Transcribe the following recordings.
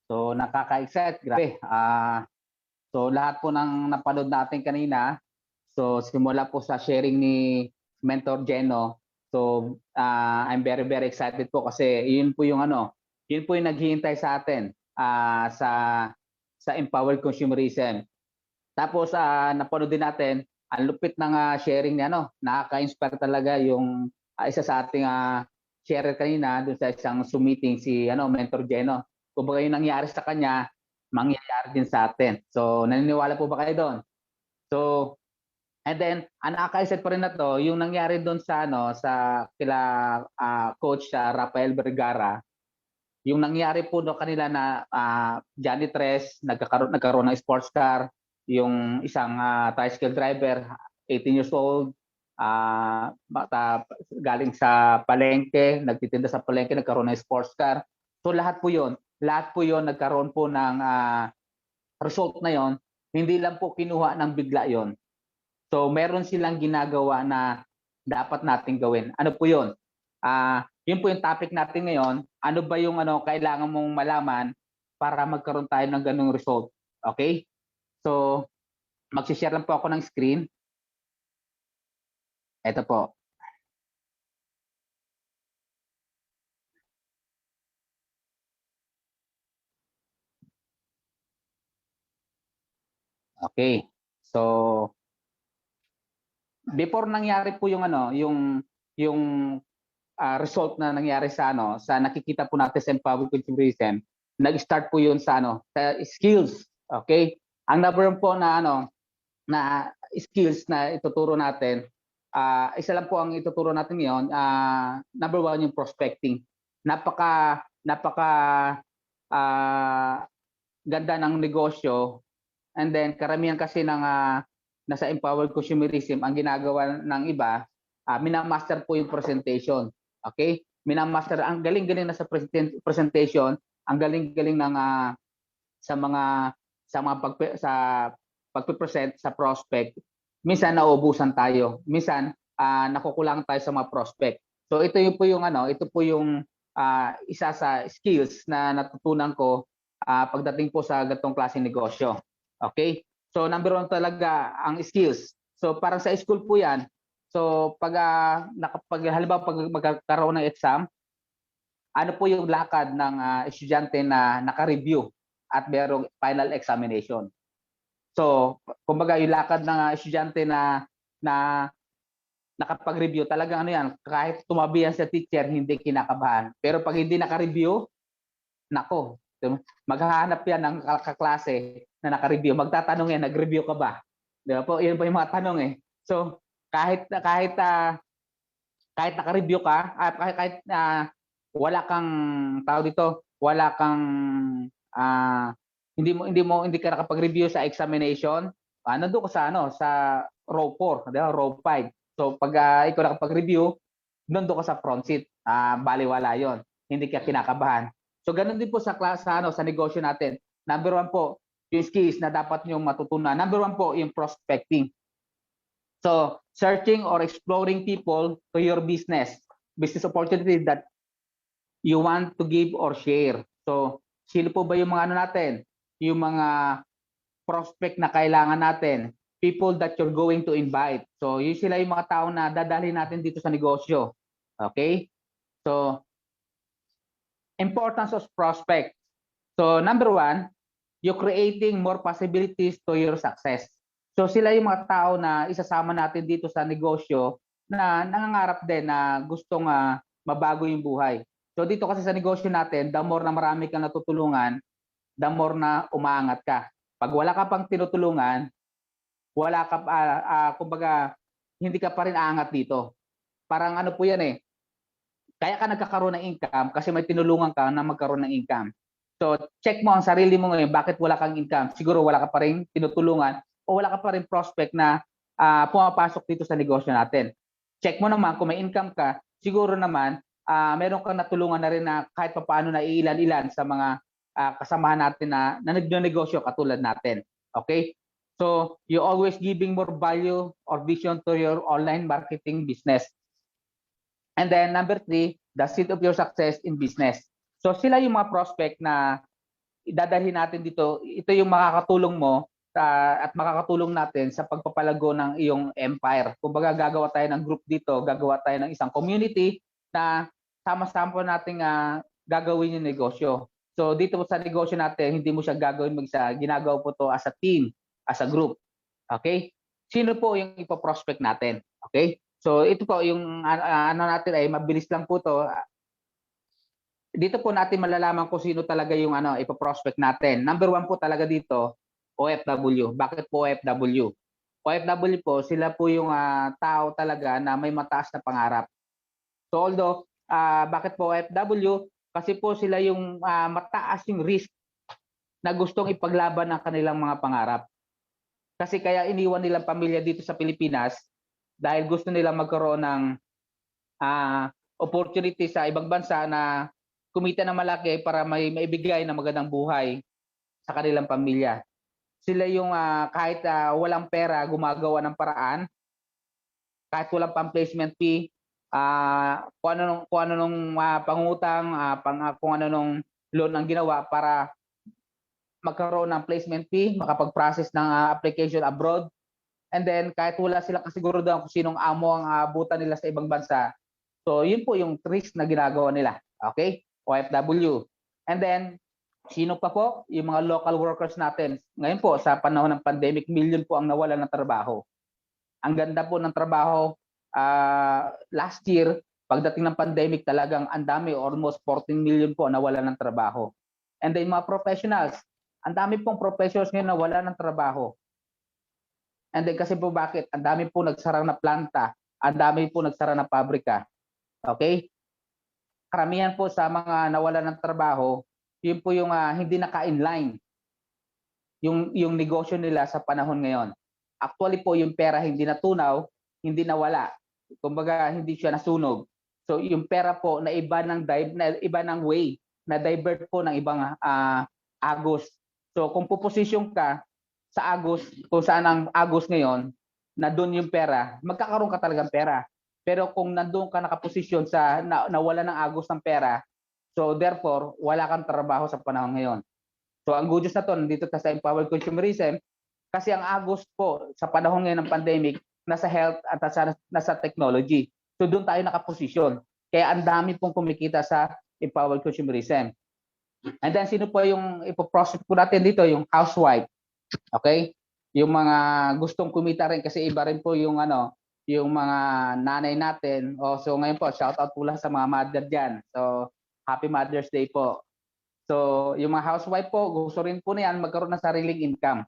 So nakaka-excite, grabe. So lahat po ng napanood natin kanina, so simula po sa sharing ni Mentor Jeno, so I'm very very excited po kasi yun po yung naghihintay sa atin sa empowered consumerism. Tapos napanood din natin ang lupit ng sharing niya, nakaka-inspire talaga yung isa sa ating sharer kanina doon sa isang Zoom meeting, si Mentor Jeno. Kumbaga yung nangyari sa kanya, mangyayari din sa atin. So naniniwala po ba kayo doon? So and then ang nakaka-excite pa rin na to, yung nangyari doon sa kila coach Rafael Vergara, yung nangyari po no kanila na Johnny Tres nagkaroon ng sports car, yung isang tricycle driver, 18 years old, galing sa palengke, nagtitinda sa palengke, nagkaroon ng sports car. So lahat po yon nagkaroon po ng result na yon, hindi lang po kinuha ng bigla yon. So meron silang ginagawa na dapat nating gawin. Ano po yon? Yun po yung topic natin ngayon. Ano ba yung kailangan mong malaman para magkaroon tayo ng ganung result? Okay? So, mag-share lang po ako ng screen. Ito po. Okay. So, before nangyari po yung result na nangyari sa nakikita po natin sa empowered consumerism, nag-start po yun sa skills. Okay? Ang number one po na skills na ituturo natin, isa lang po ang ituturo natin ngayon. Number one, yung prospecting. Napaka ganda ng negosyo, and then karamihan kasi ng nasa empowered consumerism, ang ginagawa ng iba, minamaster po yung presentation. Okay? Minamaster, ang galing-galing na sa presentation, ang galing-galing ng sa pagpe-present sa prospect. Minsan nauubusan tayo. Minsan nakukulangan tayo sa mga prospect. So ito po yung isa sa skills na natutunan ko pagdating po sa ganitong klaseng negosyo. Okay? So number one talaga ang skills. So parang sa school po 'yan. So pag halimbawa pag magkakaroon ng exam, ano po yung lakad ng estudyante na naka-review at mayroong final examination. So, kumbaga yung lakad ng estudyante na nakapag-review, talagang yan, kahit tumabi yan sa teacher, hindi kinakabahan. Pero pag hindi naka-review, nako, maghahanap yan ng kaklase na naka-review. Magtatanong yan, nag-review ka ba? Di ba po? Yan po yung mga tanong eh. So, kahit naka-review ka, kahit wala kang tawag dito, wala kang hindi ka nakapag-review sa examination, nandoon ka sa row 4, row 5. So pag ikaw nakapag-review, nandoon ka sa front seat. Baliwala 'yon. Hindi ka kinakabahan. So ganun din po sa negosyo natin. Number one po, yung skills na dapat niyong matutunan. Number one po, yung prospecting. So searching or exploring people to your business opportunity that you want to give or share. So sino po ba yung mga natin? Yung mga prospect na kailangan natin, people that you're going to invite. So, yun sila yung mga tao na dadalhin natin dito sa negosyo. Okay? So, importance of prospect. So, number one, you're creating more possibilities to your success. So, sila yung mga tao na isasama natin dito sa negosyo na nangangarap din na gustong mabago yung buhay. So, dito kasi sa negosyo natin, the more na marami kang natutulungan, the more na umaangat ka. Pag wala ka pang tinutulungan, wala ka kumbaga hindi ka pa rin aangat dito. Parang ano po yan eh. Kaya ka nagkakaroon ng income kasi may tinulungan ka na magkaroon ng income. So, check mo ang sarili mo ngayon, bakit wala kang income? Siguro wala ka pa rin tinutulungan o wala ka pa rin prospect na pumapasok dito sa negosyo natin. Check mo naman kung may income ka, siguro naman meron kang natulungan na rin na kahit paano na ilan-ilan sa mga kasamahan natin na nagnegosyo katulad natin. Okay? So, you always giving more value or vision to your online marketing business. And then number 3, the seed of your success in business. So, sila yung mga prospect na idadalhin natin dito, ito yung makakatulong mo at makakatulong natin sa pagpapalago ng iyong empire. Kumbaga gagawa tayo ng group dito, gagawa tayo ng isang community na sama-sama nating gagawin yung negosyo. So dito sa negosyo natin, hindi mo siya gagawin mag-isa, ginagawa po to as a team, as a group. Okay? Sino po yung ipo-prospect natin? Okay? So ito po yung ano natin ay mabilis lang po to. Dito po natin malalaman kung sino talaga yung ipo-prospect natin. Number 1 po talaga dito, OFW. Bakit po OFW? OFW po, sila po yung tao talaga na may mataas na pangarap. So although, bakit po OFW? Kasi po sila yung mataas yung risk na gustong ipaglaban ng kanilang mga pangarap. Kasi kaya iniwan nilang pamilya dito sa Pilipinas dahil gusto nilang magkaroon ng opportunity sa ibang bansa na kumita ng malaki para may maibigay na magandang buhay sa kanilang pamilya. Sila yung kahit walang pera, gumagawa ng paraan, kahit walang pang-placement fee, kung ano nung pangutang, kung ano nung loan ang ginawa para magkaroon ng placement fee, makapag-process ng application abroad. And then kahit wala silang kasiguraduhan kung sinong amo ang abutan nila sa ibang bansa, so yun po yung risk na ginagawa nila. Okay? OFW. And then, sino pa po? Yung mga local workers natin. Ngayon po, sa panahon ng pandemic, million po ang nawalan ng trabaho. Ang ganda po ng trabaho, last year, pagdating ng pandemic, talagang ang dami, almost 14 million po nawalan ng trabaho. And then mga professionals, ang dami pong professionals ngayon nawalan ng trabaho. And then kasi po bakit? Ang dami po nagsara na planta, ang dami po nagsara na pabrika. Okay? Karamihan po sa mga nawalan ng trabaho, yun po yung hindi naka-inline yung negosyo nila sa panahon ngayon. Actually po yung pera hindi natunaw, hindi nawala. Kumbaga hindi siya nasunog. So yung pera po na iba ng way, na divert po ng ibang agos. So kung puposisyon ka sa agos, kung saan ang agos ngayon, na doon yung pera, magkakaroon ka talagang pera. Pero kung nandoon ka nakaposisyon sa nawala ng agos ng pera, so therefore, wala kang trabaho sa panahon ngayon. So ang good news na to, nandito sa empowered consumerism, kasi ang agos po sa panahon ngayon ng pandemic, nasa health at nasa technology. So doon tayo nakaposisyon. Kaya ang dami pong kumikita sa empowered consumerism. And then sino po yung ipoprospect po natin dito? Yung housewife. Okay? Yung mga gustong kumita rin kasi iba rin po yung yung mga nanay natin. So ngayon po, shout out po lang sa mga mother diyan. So happy Mother's Day po. So yung mga housewife po, gusto rin po niyan magkaroon ng sariling income.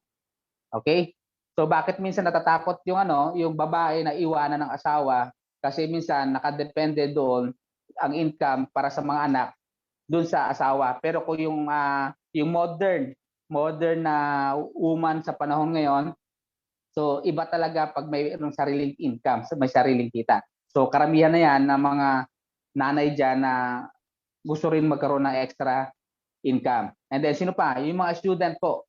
Okay? So bakit minsan natatakot yung babae na iwanan ng asawa kasi minsan nakadepende doon ang income para sa mga anak doon sa asawa. Pero kung yung modern na woman sa panahon ngayon, so iba talaga pag may sariling income, may sariling kita. So karamihan na yan ng mga nanay dyan na gusto rin magkaroon ng extra income. And then sino pa? Yung mga student po.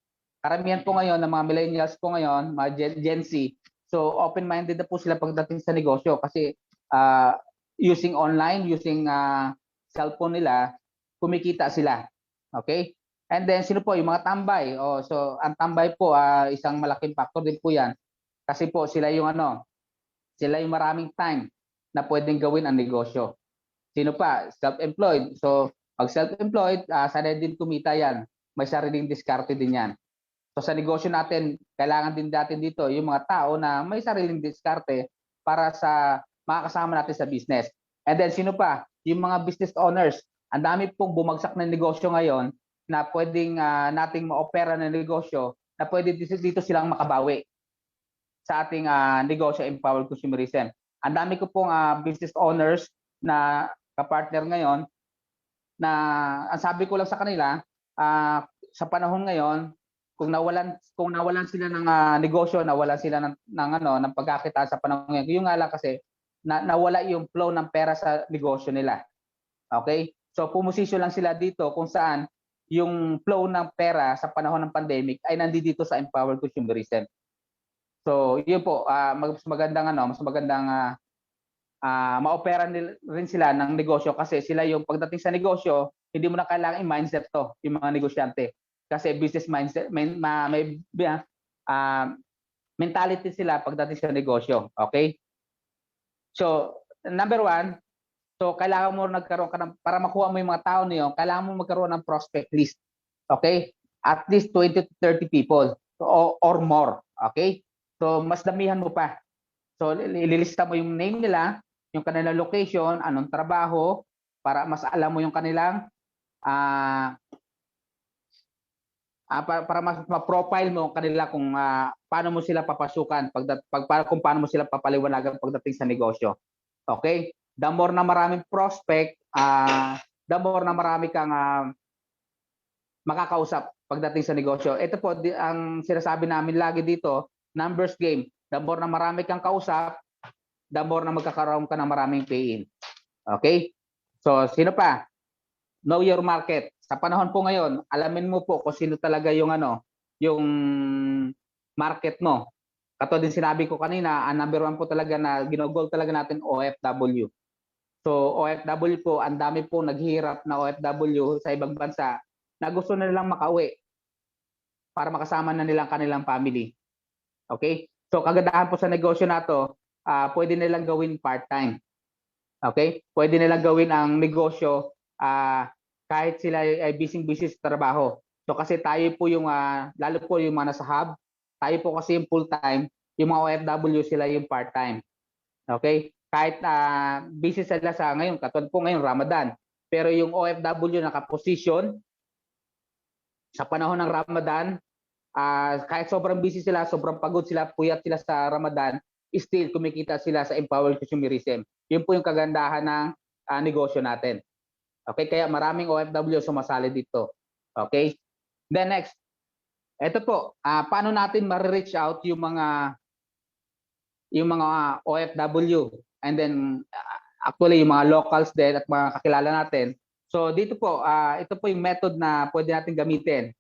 Karamihan po ngayon ng mga millennials po ngayon, mga Gen Z. So open-minded na po sila pagdating sa negosyo kasi using online, using cellphone nila, kumikita sila. Okay? And then sino po yung mga tambay? So ang tambay po isang malaking factor din po 'yan. Kasi po sila yung sila yung maraming time na pwedeng gawin ang negosyo. Sino pa? Self-employed. So pag self-employed, sanay din kumita 'yan. May sariling diskarte din 'yan. So sa negosyo natin, kailangan din natin dito yung mga tao na may sariling diskarte para sa mga kasama natin sa business. And then sino pa? Yung mga business owners. Ang dami pong bumagsak na negosyo ngayon na pwedeng nating ma-opera na negosyo na pwede dito silang makabawi sa ating negosyo empowered consumerism. Ang dami ko pong business owners na kapartner ngayon na ang sabi ko lang sa kanila, sa panahon ngayon, kung nawalan sila ng negosyo, nawalan sila ng pagkakita sa panahon ngayon. Yung nga lang kasi nawala yung flow ng pera sa negosyo nila. Okay? So pumosisyon lang sila dito kung saan yung flow ng pera sa panahon ng pandemic ay nandito sa empowered consumerism. So yun po, mas magandang ma-opera rin sila ng negosyo kasi sila yung pagdating sa negosyo, hindi mo na kailangan i-mindset to, yung mga negosyante. Kasi business mindset, may mentality sila pagdating sa negosyo. Okay? So, number one, so kailangan mo nagkaroon ka ng, para makuha mo yung mga tao na yun, kailangan mo magkaroon ng prospect list. Okay? At least 20 to 30 people or more. Okay? So, mas damihan mo pa. So, ililista mo yung name nila, yung kanilang location, anong trabaho, para mas alam mo yung kanilang para mas ma-profile mo kanila kung paano mo sila papasukan, kung paano mo sila papaliwanagan pagdating sa negosyo. Okay? The more na maraming prospect, the more na marami kang makakausap pagdating sa negosyo. Ito po, ang sinasabi namin lagi dito, numbers game. The more na marami kang kausap, the more na magkakaroon ka ng maraming pay-in. Okay? So, sino pa? Know your market. Sa panahon po ngayon, alamin mo po kung sino talaga yung yung market mo. Katulad din sinabi ko kanina, ang number one po talaga na ginogol talaga natin OFW. So OFW po, ang dami po naghihirap na OFW sa ibang bansa na gusto na nilang makauwi para makasama na nilang kanilang family. Okay? So kagandahan po sa negosyo na to, pwede nilang gawin part-time. Okay? Pwede nilang gawin ang negosyo kahit sila ay busy sa trabaho. So kasi tayo po yung, lalo po yung mga nasa hub, tayo po kasi yung full-time, yung mga OFW sila yung part-time. Okay? Kahit busy sila sa ngayon, katulad po ngayon, Ramadan. Pero yung OFW nakaposition, sa panahon ng Ramadan, kahit sobrang busy sila, sobrang pagod sila, puyat sila sa Ramadan, still kumikita sila sa empowered consumerism. Yun po yung kagandahan ng negosyo natin. Okay, kaya maraming OFW sumasali dito. Okay? Then next, ito po, paano natin ma-reach out yung mga OFW and then actually yung mga locals din at mga kakilala natin. So dito po, ito po yung method na pwede natin gamitin.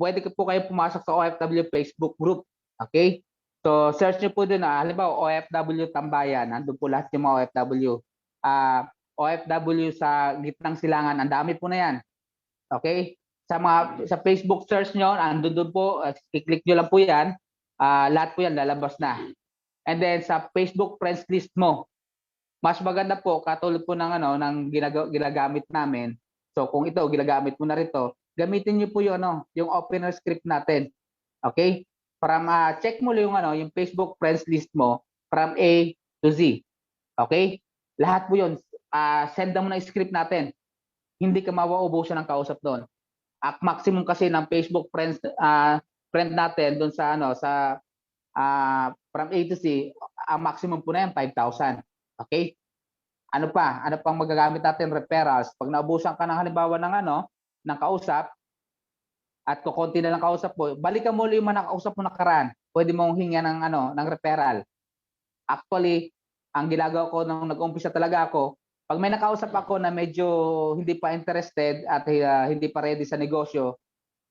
Pwede po kayo pumasok sa OFW Facebook group. Okay? So search nyo po din, halimbawa OFW Tambayan, nandun po lahat yung mga OFW. OFW sa Gitnang Silangan, ang dami po na yan. Okay? Sa Facebook search nyo, andun po, i-click nyo lang po yan, lahat po yan lalabas na. And then sa Facebook friends list mo, mas maganda po, katulad po ng ginagamit namin. So kung ito, ginagamit mo na rito, gamitin nyo po yung opener script natin. Okay? Para ma-check mo yung yung Facebook friends list mo from A to Z. Okay? Lahat po yun. Send mo na script natin. Hindi ka mauubusan ng kausap doon. Maximum kasi ng Facebook friend natin doon sa from A to Z, ang maximum po na yan 5,000. Okay? Ano pang magagamit natin? Referrals. Pag naubusan ka ng halimbawa ng kausap at kukunti na lang kausap mo, balikan mo yung mga nakausap mo nakaraan. Pwede mong hinga ng referral. Actually, ang ginagawa ko nung nag-umpisa talaga ako, pag may nakausap ako na medyo hindi pa interested at hindi pa ready sa negosyo,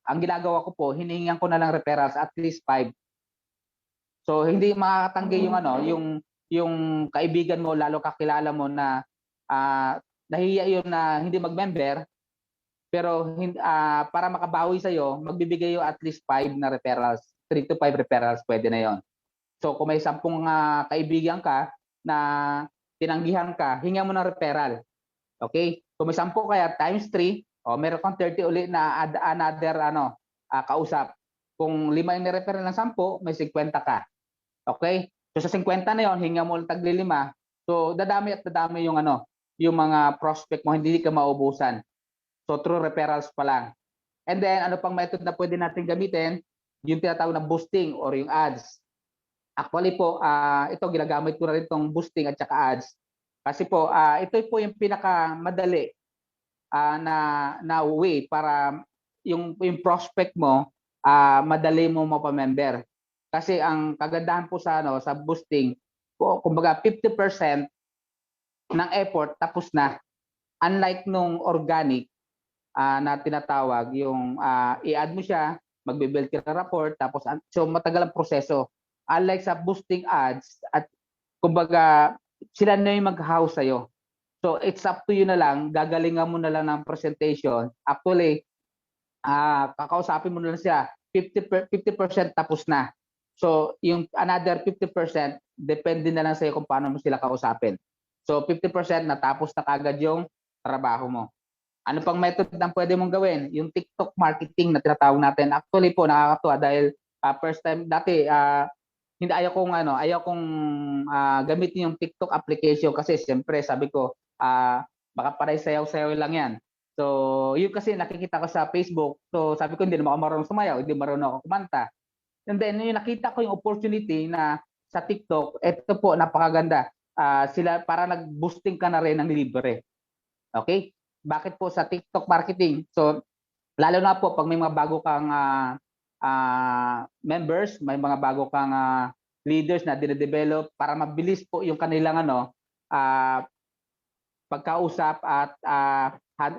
ang ginagawa ko po, hinihingan ko na lang referrals at least 5. So hindi makakatanggi yung kaibigan mo, lalo kakilala mo na nahihiya yun na hindi mag-member, pero para makabawi sa'yo, magbibigay yung at least 5 na referrals, 3 to 5 referrals, pwede na yon. So kung may 10 kaibigan ka na tinanggihan ka, hinga mo ng referral. Okay? Kung may 10 kaya times 3, meron kang 30 ulit na another kausap. Kung 5 yung ni-referral ng 10, may 50 ka. Okay? So sa 50 na yon, hinga mo ng tagli 5. So dadami at dadami yung mga prospect mo, hindi ka maubusan. So through referrals pa lang. And then ano pang method na pwede natin gamitin? Yung tinatawag na boosting or yung ads. Actually po, ito ginagamit ko na rin itong boosting at saka ads. Kasi po, ito po yung pinakamadali na way para yung prospect mo, madali mo mapamember. Kasi ang kagandahan po sa boosting, kumbaga 50% ng effort tapos na. Unlike nung organic na tinatawag, yung i-add mo siya, magbe-build ka ng rapport, tapos so matagal ang proseso. Unlike sa boosting ads, at kumbaga sila na yung mag-house sa'yo. So it's up to you na lang, gagalingan mo na lang ng presentation. Actually, kakausapin mo na lang siya, 50% tapos na. So, yung another 50%, depende na lang sa'yo kung paano mo sila kausapin. So, 50% natapos na kagad yung trabaho mo. Ano pang method ang pwede mong gawin? Yung TikTok marketing na tinatawag natin. Actually po, nakakatuwa dahil first time, dati, hindi ayaw kong gamitin yung TikTok application kasi siyempre sabi ko, baka parang sayaw-sayaw lang yan. So, yun kasi nakikita ko sa Facebook. So, sabi ko, hindi naman ako marunong sumayaw, hindi marunong ako kumanta. And then, yung nakita ko yung opportunity na sa TikTok, ito po, napakaganda. Sila, para nag-boosting ka na rin ng libre. Okay? Bakit po sa TikTok marketing? So, lalo na po, pag may mga bago kang members, may mga bago kang leaders na dinedevelop, para mabilis po yung kanilang pagkausap at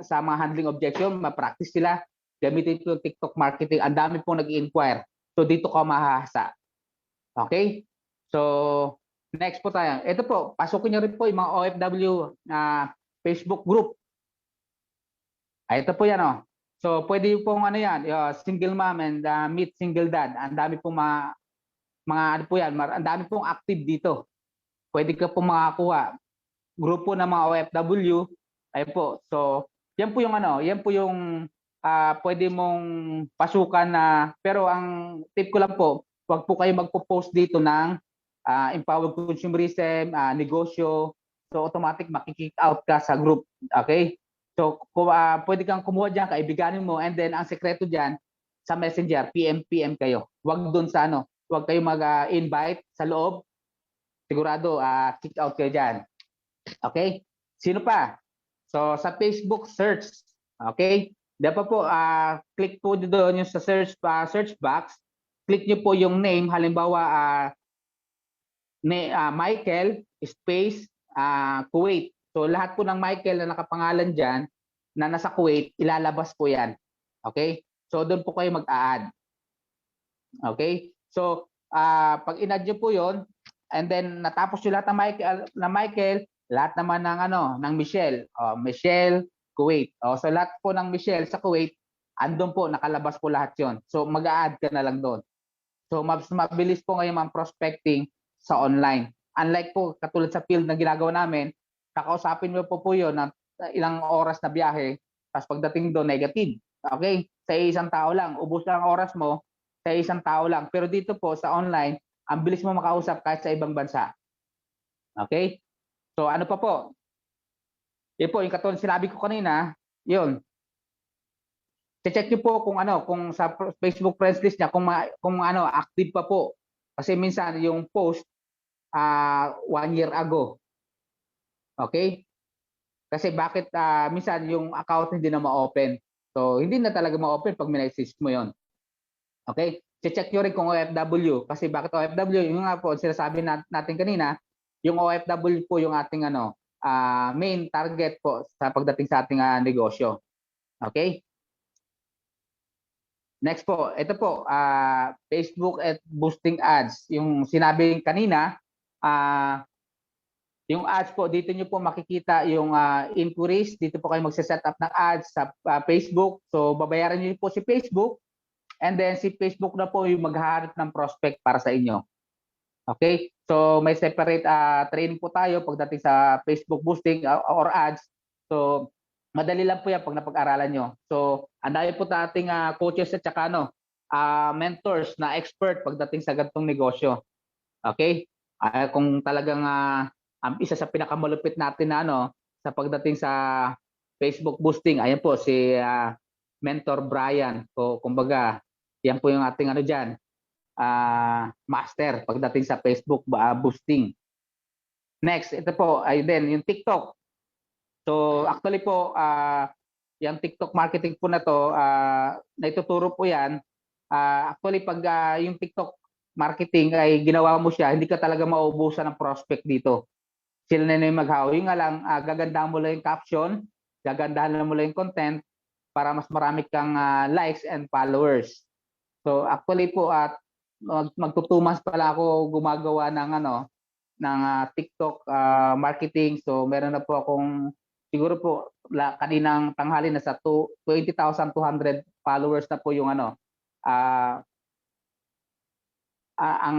sa mga handling objection, ma-practice sila, gamitin ko yung TikTok marketing. Ang dami pong nag-inquire. So, dito ka mahahasa. Okay? So, next po tayo. Ito po, pasukin nyo rin po yung mga OFW Facebook group. Ito po yan, oh. So, pwede pong yan, single mom and meet single dad. Ang dami pong mga ano po yan, ang dami pong active dito. Pwede ka pong makakuha. Grupo ng mga OFW. Ayun po. So, yan po yung pwede mong pasukan na, pero ang tip ko lang po, wag po kayo magpo-post dito ng empowered consumerism, negosyo. So, automatic makikik out ka sa group. Okay? So, pwede kang kumuha dyan, kaibiganin mo, and then ang sekreto dyan, sa Messenger, PM kayo. Wag doon sa wag kayo mag-invite sa loob. Sigurado, kick out kayo dyan. Okay? Sino pa? So, sa Facebook search. Okay? Dapat po, click po doon yung sa search box. Click nyo po yung name. Halimbawa, Michael space Kuwait. So, lahat po ng Michael na nakapangalan dyan, na nasa Kuwait, ilalabas po yan. Okay? So, doon po kayo mag-a-add. Okay? So, pag in-add nyo po yon, and then natapos yung lahat ng Michael, lahat naman ng Michelle. Michelle, Kuwait. So, lahat po ng Michelle sa Kuwait, andun po, nakalabas po lahat yon. So, mag-a-add ka na lang doon. So, mabilis po ngayon ang prospecting sa online. Unlike po, katulad sa field na ginagawa namin, kakausapin mo po yun ng ilang oras na biyahe, tapos pagdating doon, negative. Okay? Sa isang tao lang, ubos lang ang oras mo, sa isang tao lang. Pero dito po, sa online, ang bilis mo makausap kahit sa ibang bansa. Okay? So, ano pa po? Yun po, yung katulad sinabi ko kanina, yun. Check niyo po kung sa Facebook friends list niya, kung active pa po. Kasi minsan, yung post, 1 year ago. Okay? Kasi bakit minsan yung account hindi na ma-open. So, hindi na talaga ma-open pag minessage mo yon. Okay? Check nyo rin kung OFW. Kasi bakit OFW? Yung nga po, sinasabi natin kanina, yung OFW po yung ating main target po sa pagdating sa ating negosyo. Okay? Next po, ito po, Facebook at boosting ads. Yung sinabi kanina, yung ads po, dito nyo po makikita yung inquiries. Dito po kayo magse-set up ng ads sa Facebook. So, babayaran nyo po si Facebook. And then, si Facebook na po yung maghahanap ng prospect para sa inyo. Okay? So, may separate training po tayo pagdating sa Facebook boosting or ads. So, madali lang po yan pag napag-aralan nyo. So, ang dami po ating coaches at saka mentors na expert pagdating sa ganitong negosyo. Okay? Kung talagang isa sa pinakamalupit natin na sa pagdating sa Facebook boosting, ayan po si Mentor Brian. So, kumbaga, yan po yung ating dyan, master pagdating sa Facebook boosting. Next, ito po ay din yung TikTok. So, actually po, yung TikTok marketing po na to, naituturo po yan. Actually, pag yung TikTok marketing ay ginawa mo siya, hindi ka talaga mauubusan ng prospect dito. Sila na yung maghaw. Yung nga lang, gagandahan mo lang yung caption, gagandahan mo lang yung content para mas marami kang likes and followers. So actually po, magto 2 months pala ako gumagawa ng TikTok marketing. So meron na po akong, siguro po kaninang tanghali na sa 20,200 followers na po yung ano, ang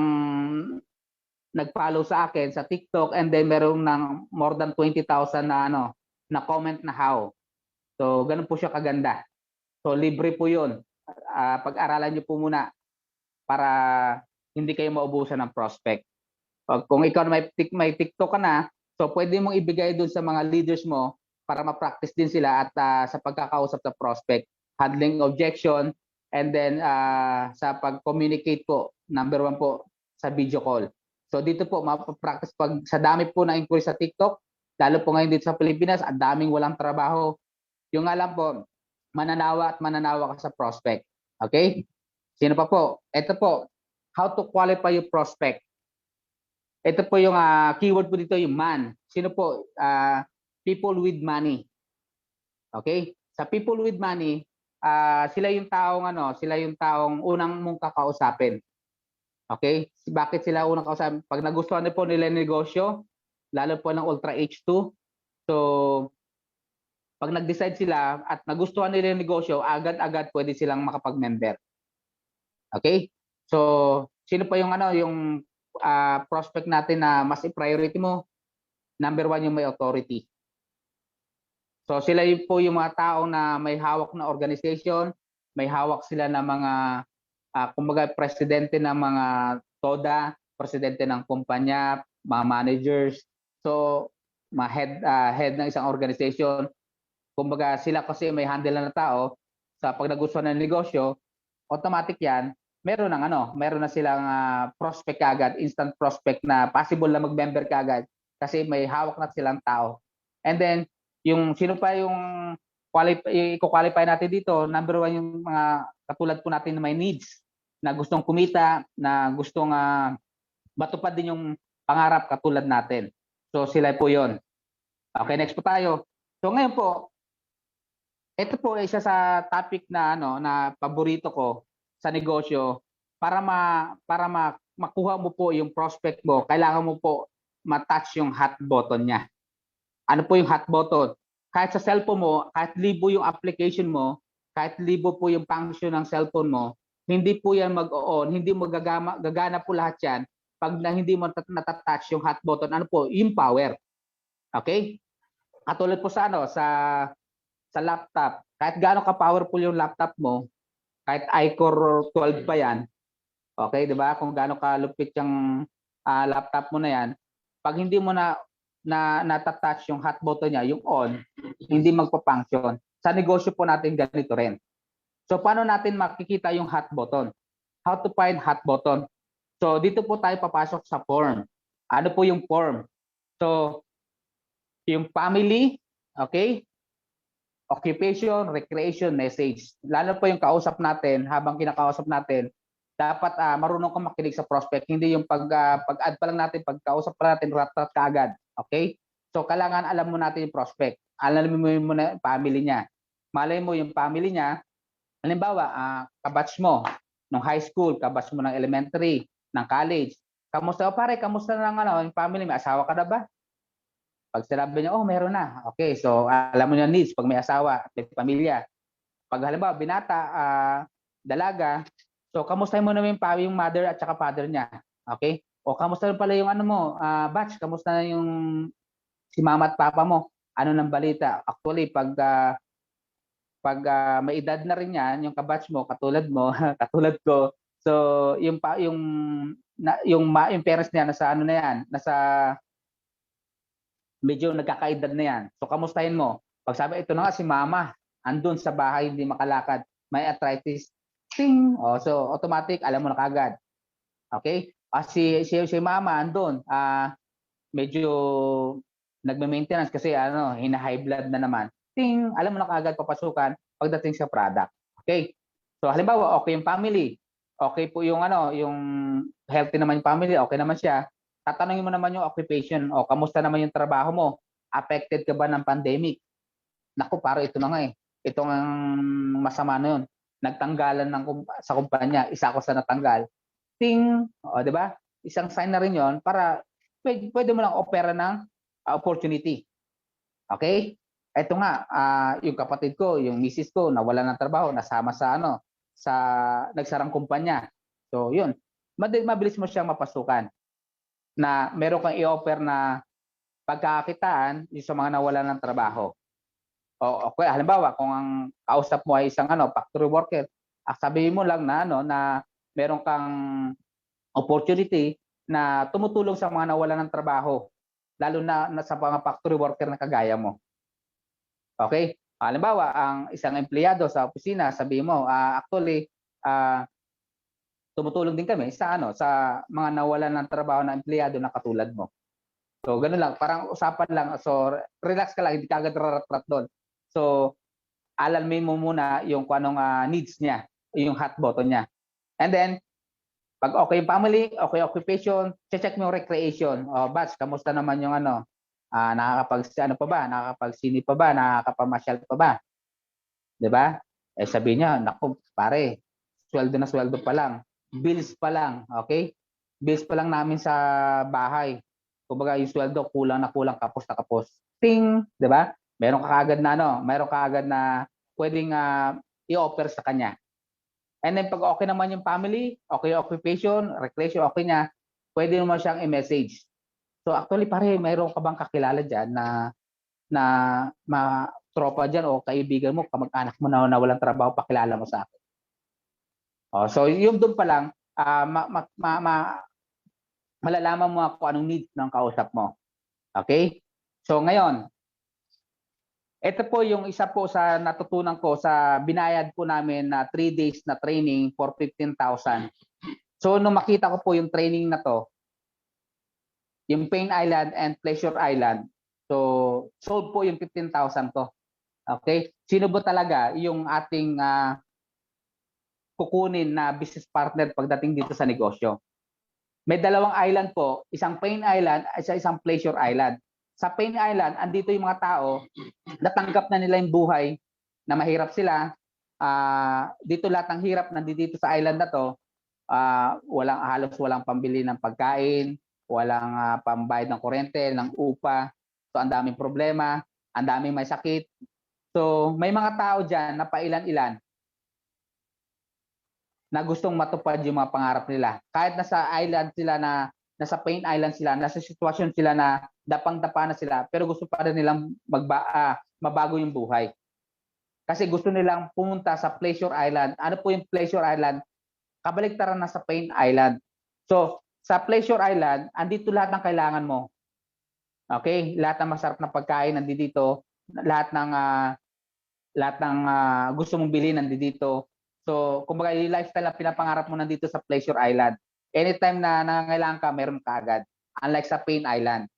nag-follow sa akin sa TikTok, and then meron ng more than 20,000 na ano, na comment na how. So ganun po siya kaganda. So libre po 'yun. Pag-aralan niyo po muna para hindi kayo maubusan ng prospect. Kung ikaw may TikTok ka na, so pwede mong ibigay doon sa mga leaders mo para ma-practice din sila at sa pagkakausap sa prospect, handling objection, and then sa pag-communicate po, number 1 po sa video call. So dito po mapapractice pag sa dami po na inquiry sa TikTok, lalo po ngayon dito sa Pilipinas, ang daming walang trabaho. Yung alam po, mananawa at mananawa ka sa prospect. Okay? Sino pa po? Ito po, how to qualify your prospect. Ito po yung keyword po dito, yung man. Sino po? People with money. Okay? Sa people with money, sila yung taong unang mong kakausapin. Okay? Bakit sila unang kausapin? Pag nagustuhan po nila yung negosyo, lalo po ng Ultra H2, so pag nag-decide sila at nagustuhan nila yung negosyo, agad-agad pwede silang makapag-member. Okay? So, sino pa yung yung prospect natin na mas i-priority mo? Number 1 yung may authority. So, sila po yung mga tao na may hawak na organization, may hawak sila na mga kumbaga presidente ng mga TODA, presidente ng kumpanya, mga managers. So, head ng isang organization. Kumbaga sila kasi may handle na tao sa pag nagustuhan ng negosyo, automatic yan, meron na silang prospect kagad, instant prospect na possible na mag-member kagad kasi may hawak na silang tao. And then, yung sino pa yung i-qualify natin dito, number 1 yung mga katulad po natin na may needs, na gustong kumita, na gustong matupad din yung pangarap katulad natin. So sila po yon. Okay, next po tayo. So ngayon po, ito po ay isa sa topic na na paborito ko sa negosyo. Para makuha mo po yung prospect mo, kailangan mo po ma-touch yung hot button niya. Ano po yung hot button? Kahit sa cellphone mo, kahit libo yung application mo, kahit libo po yung function ng cellphone mo, hindi po yan mag-on, hindi gagana po lahat yan pag hindi mo natatouch yung hot button. Ano po? Yung power. Okay? Katulad po sa sa laptop. Kahit gaano ka-powerful yung laptop mo, kahit i-Core 12 pa yan, okay, di ba? Kung gaano kalupit yung laptop mo na yan, pag hindi mo natatouch yung hot button niya, yung on, hindi magpa-function. Sa negosyo po natin ganito rin. So, paano natin makikita yung hot button? How to find hot button? So, dito po tayo papasok sa form. Ano po yung form? So, yung family, okay? Occupation, recreation, message. Lalo po yung kausap natin, habang kinakausap natin, dapat marunong kang makinig sa prospect. Hindi yung pag-add pa lang natin, pagkausap pa natin, rat-rat kaagad. Okay? So, kailangan alam mo natin yung prospect. Alam mo muna yung family niya. Malay mo yung family niya, halimbawa, kabatch mo nung high school, kabatch mo ng elementary, ng college. Kamusta? O pare, kamusta na yung family? May asawa ka na ba? Pag sinabi niya, meron na. Okay, so alam mo yung needs pag may asawa at may pamilya. Pag halimbawa, binata, dalaga, so kamustahin mo naman yung mother at saka father niya. Okay? O kamusta pala yung batch, kamusta na yung si mama at papa mo? Ano ng balita? Actually, pag may edad na rin yan, yung kabatch mo, katulad mo, katulad ko, so yung parents niya nasa na yan, nasa medyo nagkakaedad na yan. So, kamustahin mo? Pag sabi, ito na nga si mama, andun sa bahay, hindi makalakad, may arthritis, ting! So, automatic, alam mo na kagad. Okay? Si mama, andun, medyo nagme-maintenance kasi hina-high blood na naman. Ting! Alam mo na kagad papasukan pagdating sa product. Okay? So, halimbawa, okay yung family. Okay po yung yung healthy naman yung family, okay naman siya. Tatanungin mo naman yung occupation, kamusta naman yung trabaho mo? Affected ka ba ng pandemic? Naku, paro ito na nga eh. Ito ang masama na yun. Nagtanggalan sa kumpanya, isa ako sa natanggal. Ting! Di ba? Isang sign na rin yon para pwede mo lang opera ng opportunity. Okay? Eto nga, yung kapatid ko, yung misis ko, nawalan ng trabaho, nasama sa ano, sa nagsarang kumpanya. So, yun. Mabilis mo siyang mapasukan na meron kang i-offer na pagkakakitaan yung sa mga nawalan ng trabaho. O kaya halimbawa, kung ang kausap mo ay isang factory worker, sabihin mo lang na na meron kang opportunity na tumutulong sa mga nawalan ng trabaho, lalo na sa mga factory worker na kagaya mo. Okay? Halimbawa, ang isang empleyado sa opisina, sabihin mo, actually, tumutulong din kami sa mga nawalan ng trabaho na empleyado na katulad mo. So, ganun lang, parang usapan lang. So, relax ka lang, hindi ka agad rarat doon. So, alalmin mo muna yung kung anong needs niya, yung hot button niya. And then, pag okay yung family, okay occupation, check mo yung recreation. Bats, kamusta naman yung nakakapag-ano pa ba? Nakakapag-sini pa ba? Nakakapamasyal pa ba? 'Di ba? Sabi niya, naku, pare, sweldo pa lang. Bills pa lang, okay? Bills pa lang namin sa bahay. Kumbaga yung sweldo kulang na kulang, kapos na kapos. Ting, 'di ba? Meron ka agad na pwedeng i-offer sa kanya. And then pag okay naman yung family, okay yung occupation, recreation, okay niya, pwede naman siyang i-message. So actually pare, mayroon ka bang kakilala diyan na tropa diyan o kaibigan mo, kamag-anak mo na nawalang trabaho, pakilala mo sa akin. So yung doon pa lang, malalaman mo kung anong needs ng kausap mo. Okay? So ngayon, ito po yung isa po sa natutunan ko sa binayad po namin na 3 days na training for 15,000. So nung makita ko po yung training na to, yung Pain Island and Pleasure Island, so sold po yung 15,000 ko. Okay? Sino ba talaga yung ating kukunin na business partner pagdating dito sa negosyo? May dalawang island po, isang Pain Island at isang Pleasure Island. Sa Pain Island, andito yung mga tao, natanggap na nila yung buhay, na mahirap sila. Dito lahat ng hirap nandito sa island na to. Halos walang pambili ng pagkain, walang pambayad ng kuryente, ng upa. So ang daming problema, ang daming may sakit. So may mga tao dyan na pailan-ilan na gustong matupad yung mga pangarap nila. Kahit nasa island sila nasa Pain Island sila, nasa sitwasyon sila na dapang-dapa na sila, pero gusto pa rin nilang mabago yung buhay. Kasi gusto nilang pumunta sa Pleasure Island. Ano po yung Pleasure Island? Kabaligtaran na sa Pain Island. So, sa Pleasure Island, andito lahat ng kailangan mo. Okay? Lahat ng masarap na pagkain nandito, lahat ng gusto mong bilhin nandito. So, kumbaga yung lifestyle na pinapangarap mo nandito sa Pleasure Island. Anytime na nangangailangan ka, meron ka agad. Unlike sa Pain Island.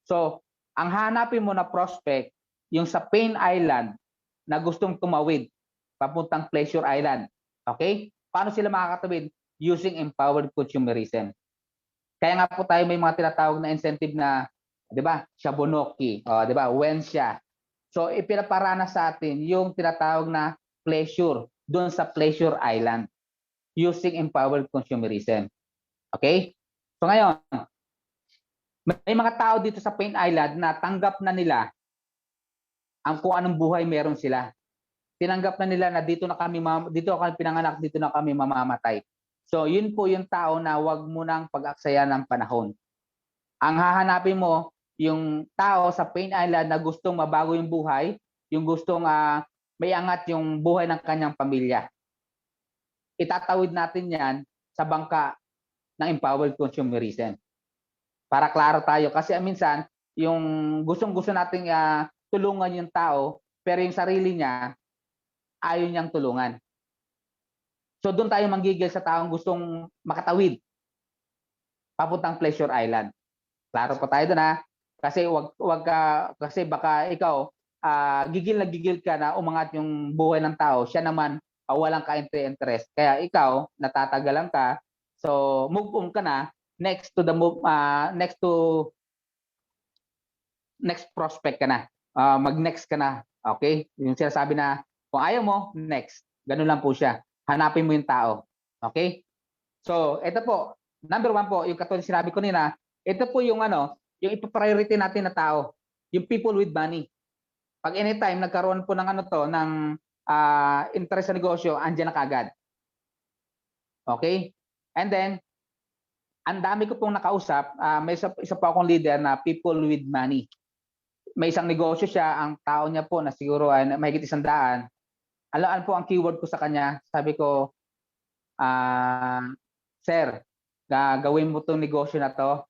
So, ang hanapin mo na prospect, yung sa Pain Island na gustong tumawid papuntang Pleasure Island. Okay? Paano sila makakatawid? Using empowered consumerism. Kaya nga po tayo may mga tinatawag na incentive na, 'di ba? Shabonoki, 'di ba? Wensya. So, ipinaparanas sa atin yung tinatawag na pleasure doon sa Pleasure Island using empowered consumerism. Okay? So ngayon, may mga tao dito sa Pain Island na tanggap na nila kung anong buhay meron sila. Tinanggap na nila na dito kami pinanganak, dito na kami mamamatay. So yun po yung tao na wag mo nang pag-aksaya ng panahon. Ang hahanapin mo, yung tao sa Pain Island na gustong mabago yung buhay, yung gustong may angat yung buhay ng kanyang pamilya. Itatawid natin yan sa bangka ng empowered consumerism. Para klaro tayo. Kasi minsan, yung gustong-gusto nating tulungan yung tao, pero yung sarili niya, ayaw niyang tulungan. So doon tayo manggigil sa taong gustong makatawid papuntang Pleasure Island. Klaro pa tayo doon kasi baka ikaw gigil ka na umangat yung buhay ng tao, siya naman walang ka-interest. Kaya ikaw natatagalan ka, so move on ka na next prospect ka na. Mag-next ka na. Okay? Yung sinasabi na kung ayaw mo, next. Ganun lang po siya. Hanapin mo yung tao. Okay? So, ito po, number 1 po, yung katulad sinabi ko nila, ito po yung yung ipa-priority natin na tao, yung people with money. Pag anytime nagkaroon po ng ano to, ng interest sa negosyo, andyan na kagad. Okay? And then, ang dami ko pong nakausap, may isa po akong leader na people with money. May isang negosyo siya, ang tao niya po na siguro ay mahigit 100. Alam po ang keyword ko sa kanya, sabi ko, sir, gagawin mo itong negosyo na to,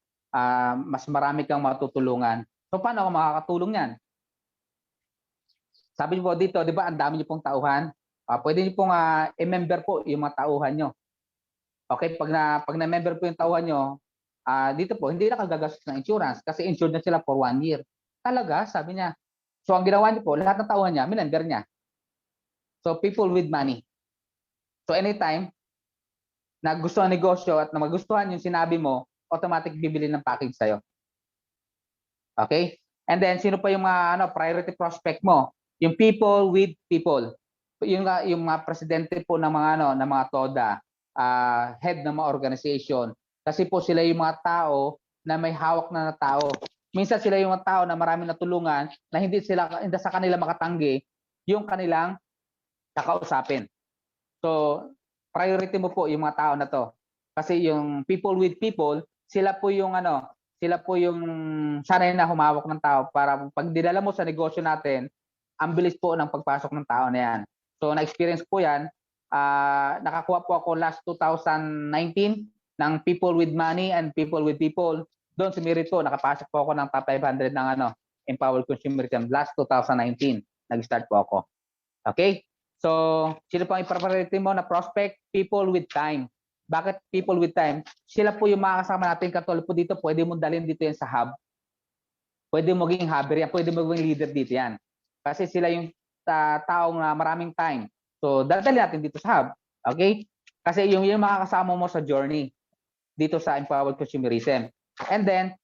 mas marami kang matutulungan. So paano ako makakatulong yan? Sabi niyo po dito, di ba ang dami niyo pong tauhan? Pwede niyo pong i-member po yung mga tauhan niyo. Okay, pag na-member po yung tauhan nyo, dito po, hindi na kagagastos ng insurance kasi insured na sila for 1 year. Talaga, sabi niya. So, ang ginawa niyo po, lahat ng tauhan niya, minember niya. So, people with money. So, anytime na gusto ang negosyo at na magustuhan yung sinabi mo, automatic bibili ng package sa'yo. Okay? And then, sino pa yung mga priority prospect mo? Yung people with people. Yung mga presidente po ng mga, ng mga TODA, head ng mga organization. Kasi po sila yung mga tao na may hawak na tao. Minsan sila yung mga tao na maraming natulungan na hindi sa kanila makatanggi yung kanilang kakausapin. So, priority mo po yung mga tao na to. Kasi yung people with people, sila po yung sanay na humawak ng tao para pag dinala mo sa negosyo natin, ang bilis po ng pagpasok ng tao na yan. So, na-experience po yan. Nakakuha po ako last 2019 ng People with Money and People with People. Doon sa Merit po, nakapasok po ako ng top 500 ng Empowered Consumerism last 2019. Nag-start po ako. Okay? So, sino pang i-priority mo na prospect? People with time. Bakit people with time? Sila po yung makakasama natin. Katulad po dito, pwede mo dalhin dito yan sa hub. Pwede mo maging hubber yan. Pwede mo maging leader dito yan. Kasi sila yung taong maraming time. So, dadali natin dito sa hub. Okay? Kasi yung makakasama mo sa journey dito sa Empowered Consumerism. And then,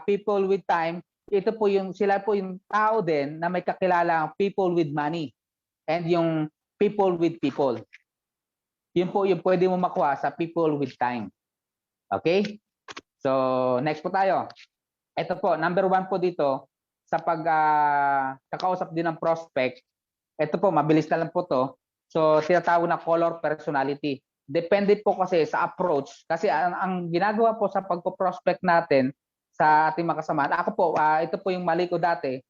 people with time, sila po yung tao din na may kakilala people with money. And yung people with people. Yun po yung pwede mo makuha sa people with time. Okay? So, next po tayo. Ito po, number 1 po dito, sa kakausap din ng prospect, ito po, mabilis na lang po to. So, tinatawag na color personality. Depende po kasi sa approach. Kasi ang ginagawa po sa pagpo-prospect natin sa ating mga kasama, ako po, ito po yung mali ko dati,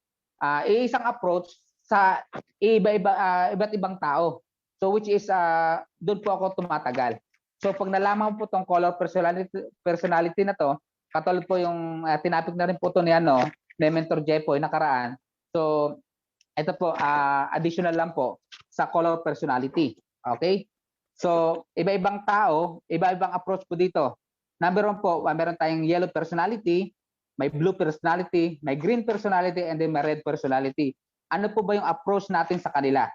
isang approach sa iba't ibang tao. So, which is, doon po ako tumatagal. So, pag nalaman po itong color personality na to, katulad po yung tinapik na rin po ito ni Mentor Jepoy nakaraan. So, ito po, additional lang po sa color personality. Okay? So, iba-ibang tao, iba-ibang approach po dito. Number 1 po, meron tayong yellow personality, may blue personality, may green personality, and then may red personality. Ano po ba yung approach natin sa kanila?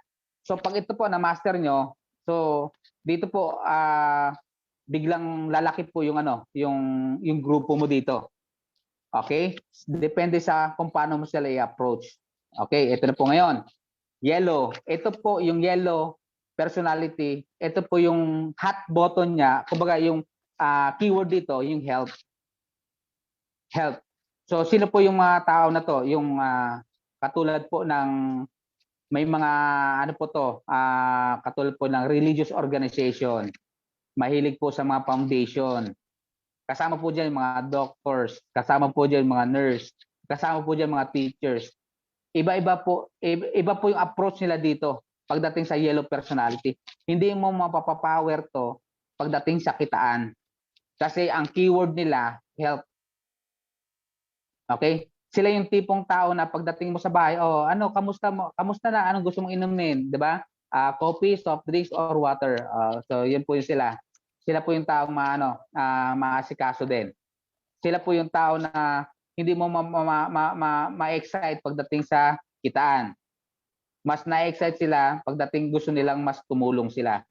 So, pag ito po na-master nyo, so, dito po, biglang lalaki po yung yung grupo mo dito. Okay? Depende sa kung paano mo sila i-approach. Okay, ito na po ngayon. Yellow. Ito po yung yellow personality. Ito po yung hot button niya. Kumbaga yung keyword dito, yung health. Health. So, sino po yung mga tao na to? Yung katulad po ng may mga katulad po ng religious organization. Mahilig po sa mga foundation. Kasama po dyan yung mga doctors. Kasama po dyan yung mga nurse. Kasama po dyan mga teachers. Iba po yung approach nila dito pagdating sa yellow personality. Hindi mo mapapapower to pagdating sa kitaan. Kasi ang keyword nila, health. Okay? Sila yung tipong tao na pagdating mo sa bahay, kamusta na? Anong gusto mong inumin? 'Di ba? Coffee, soft drinks, or water. So, yun po yung sila. Sila po yung taong maasikaso din. Sila po yung tao na hindi mo ma-excite pagdating sa kitaan. Mas na-excite sila pagdating gusto nilang mas tumulong sila.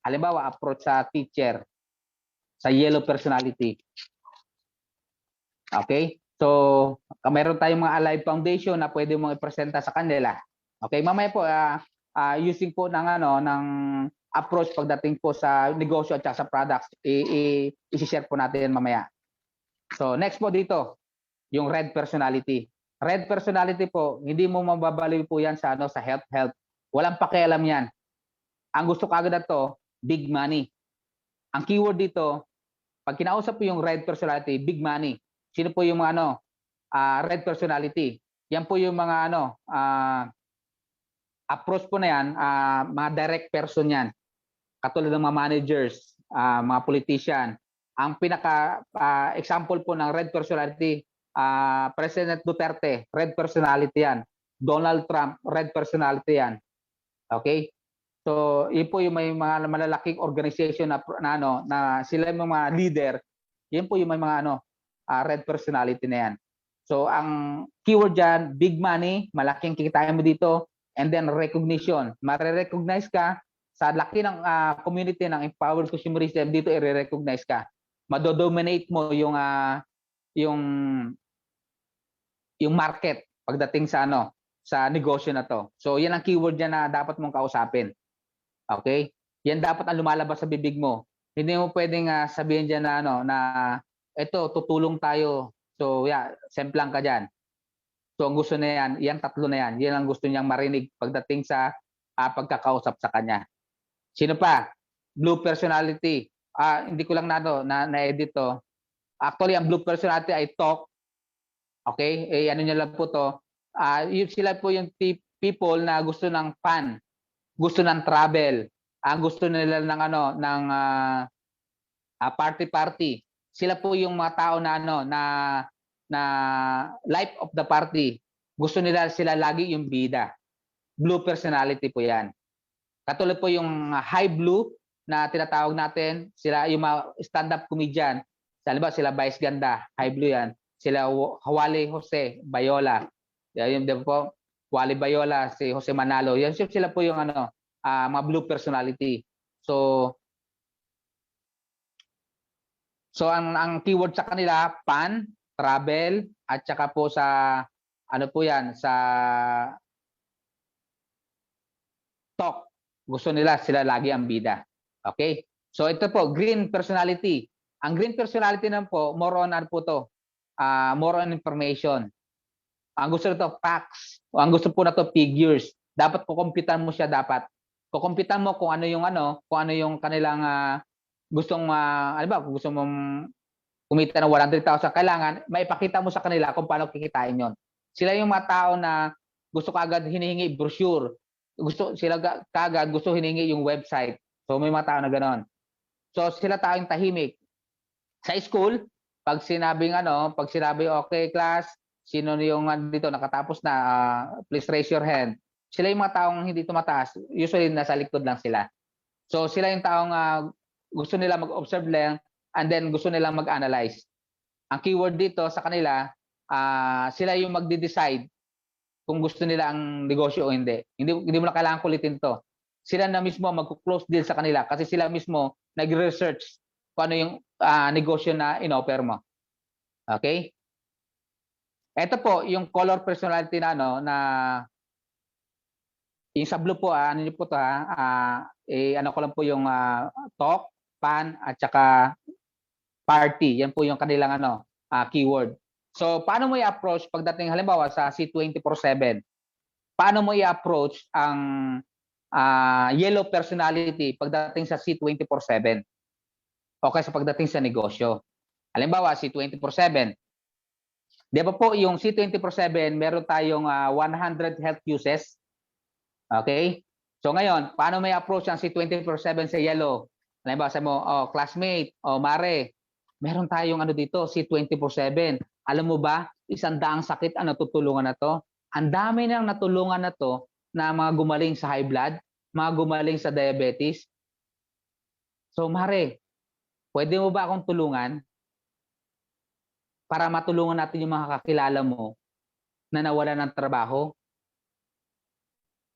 Halimbawa, approach sa teacher, sa yellow personality. Okay? So, meron tayong mga Alive Foundation na pwede mong ipresenta sa kanila. Okay? Mamaya po, using po ng approach pagdating po sa negosyo at sa products, i-share po natin mamaya. So, next po dito, yung red personality. Red personality po, hindi mo mababaliw po yan sa sa health. Walang pakialam yan. Ang gusto kagad na to, big money. Ang keyword dito, pag kinausap po yung red personality, big money. Sino po yung mga red personality? Yan po yung mga approach po na yan, mga direct person yan. Katulad ng mga managers, mga politician. Ang pinaka example po ng red personality, President Duterte, red personality yan. Donald Trump, red personality yan. Okay? So, yun po yung may mga malalaking organization na sila yung mga leader, yun po yung may mga red personality na yan. So, ang keyword dyan, big money, malaking kikitain mo dito, and then recognition. Mare-recognize ka sa laki ng community ng empowered consumerism, dito i-recognize ka. Madodominate mo yung market pagdating sa sa negosyo na to. So, yan ang keyword niya na dapat mong kausapin. Okay? Yan dapat ang lumalabas sa bibig mo. Hindi mo pwedeng sabihin diyan na ito, tutulong tayo. So, semplang ka diyan. So, ang gusto na yan tatlo na yan. Yan ang gusto niyang marinig pagdating sa pagkakausap sa kanya. Sino pa? Blue personality. Hindi ko lang na-edit to. Actually, ang blue personality ay talk. Okay? Ano niya lang po to. Sila po yung people na gusto ng fun, gusto ng travel, gusto nila ng party. Sila po yung mga tao na life of the party. Gusto nila sila lagi yung bida. Blue personality po 'yan. Katulad po yung high blue na tinatawag natin, sila yung mga stand-up comedian. Halimbawa sila Vice Ganda, high blue 'yan. Sila Wally Jose Bayola. Yung po, Wally Bayola, si Jose Manalo. Yan sila po yung mga blue personality. So ang keyword sa kanila, fun, travel, at saka po sa sa talk. Gusto nila sila lagi ang bida. Okay? So ito po, green personality. Ang green personality naman po, more on more on information. Ang gusto nito facts. Ang gusto po na to figures. Dapat kukumpitan mo siya dapat. Kukumpitan mo kung ano yung kanilang gustong gusto mong kumita ng 100,000, kailangan maipakita mo sa kanila kung paano kikitain yon. Sila yung mga tao na gusto kagad hinihingi brochure. Gusto hinihingi yung website. So may mga tao na ganoon. So sila tao yung tahimik. Sa school, pag sinabi okay class, sino yung dito nakatapos na, please raise your hand. Sila yung mga taong hindi tumataas. Usually nasa likod lang sila. So sila yung taong gusto nila mag-observe lang and then gusto nilang mag-analyze. Ang keyword dito sa kanila, sila yung magde-decide kung gusto nila ang negosyo o hindi. Hindi mo na kailangan kulitin to. Sila na mismo mag-close deal sa kanila kasi sila mismo nag-research kung ano yung negosyo na in-offer mo. Okay? Ito po yung color personality na yung sa blue po, ano niyo po to ko lang po yung talk, fun, at saka party. Yan po yung kanilang keyword. So, paano mo i-approach pagdating halimbawa sa C24/7? Paano mo i-approach ang yellow personality pagdating sa C24/7? Okay, sa pagdating sa negosyo. Halimbawa, C24/7. Di ba po yung C24/7, meron tayong 100 health uses. Okay? So ngayon, paano may approach ang C24/7 sa yellow? Halimbawa sa mo, classmate, mare, meron tayong dito, C24/7. Alam mo ba, 100 sakit ang natutulungan na to? Ang dami nang natulungan na to na mga gumaling sa high blood, mga gumaling sa diabetes. So mare, pwede mo ba akong tulungan para matulungan natin yung mga kakilala mo na nawalan ng trabaho?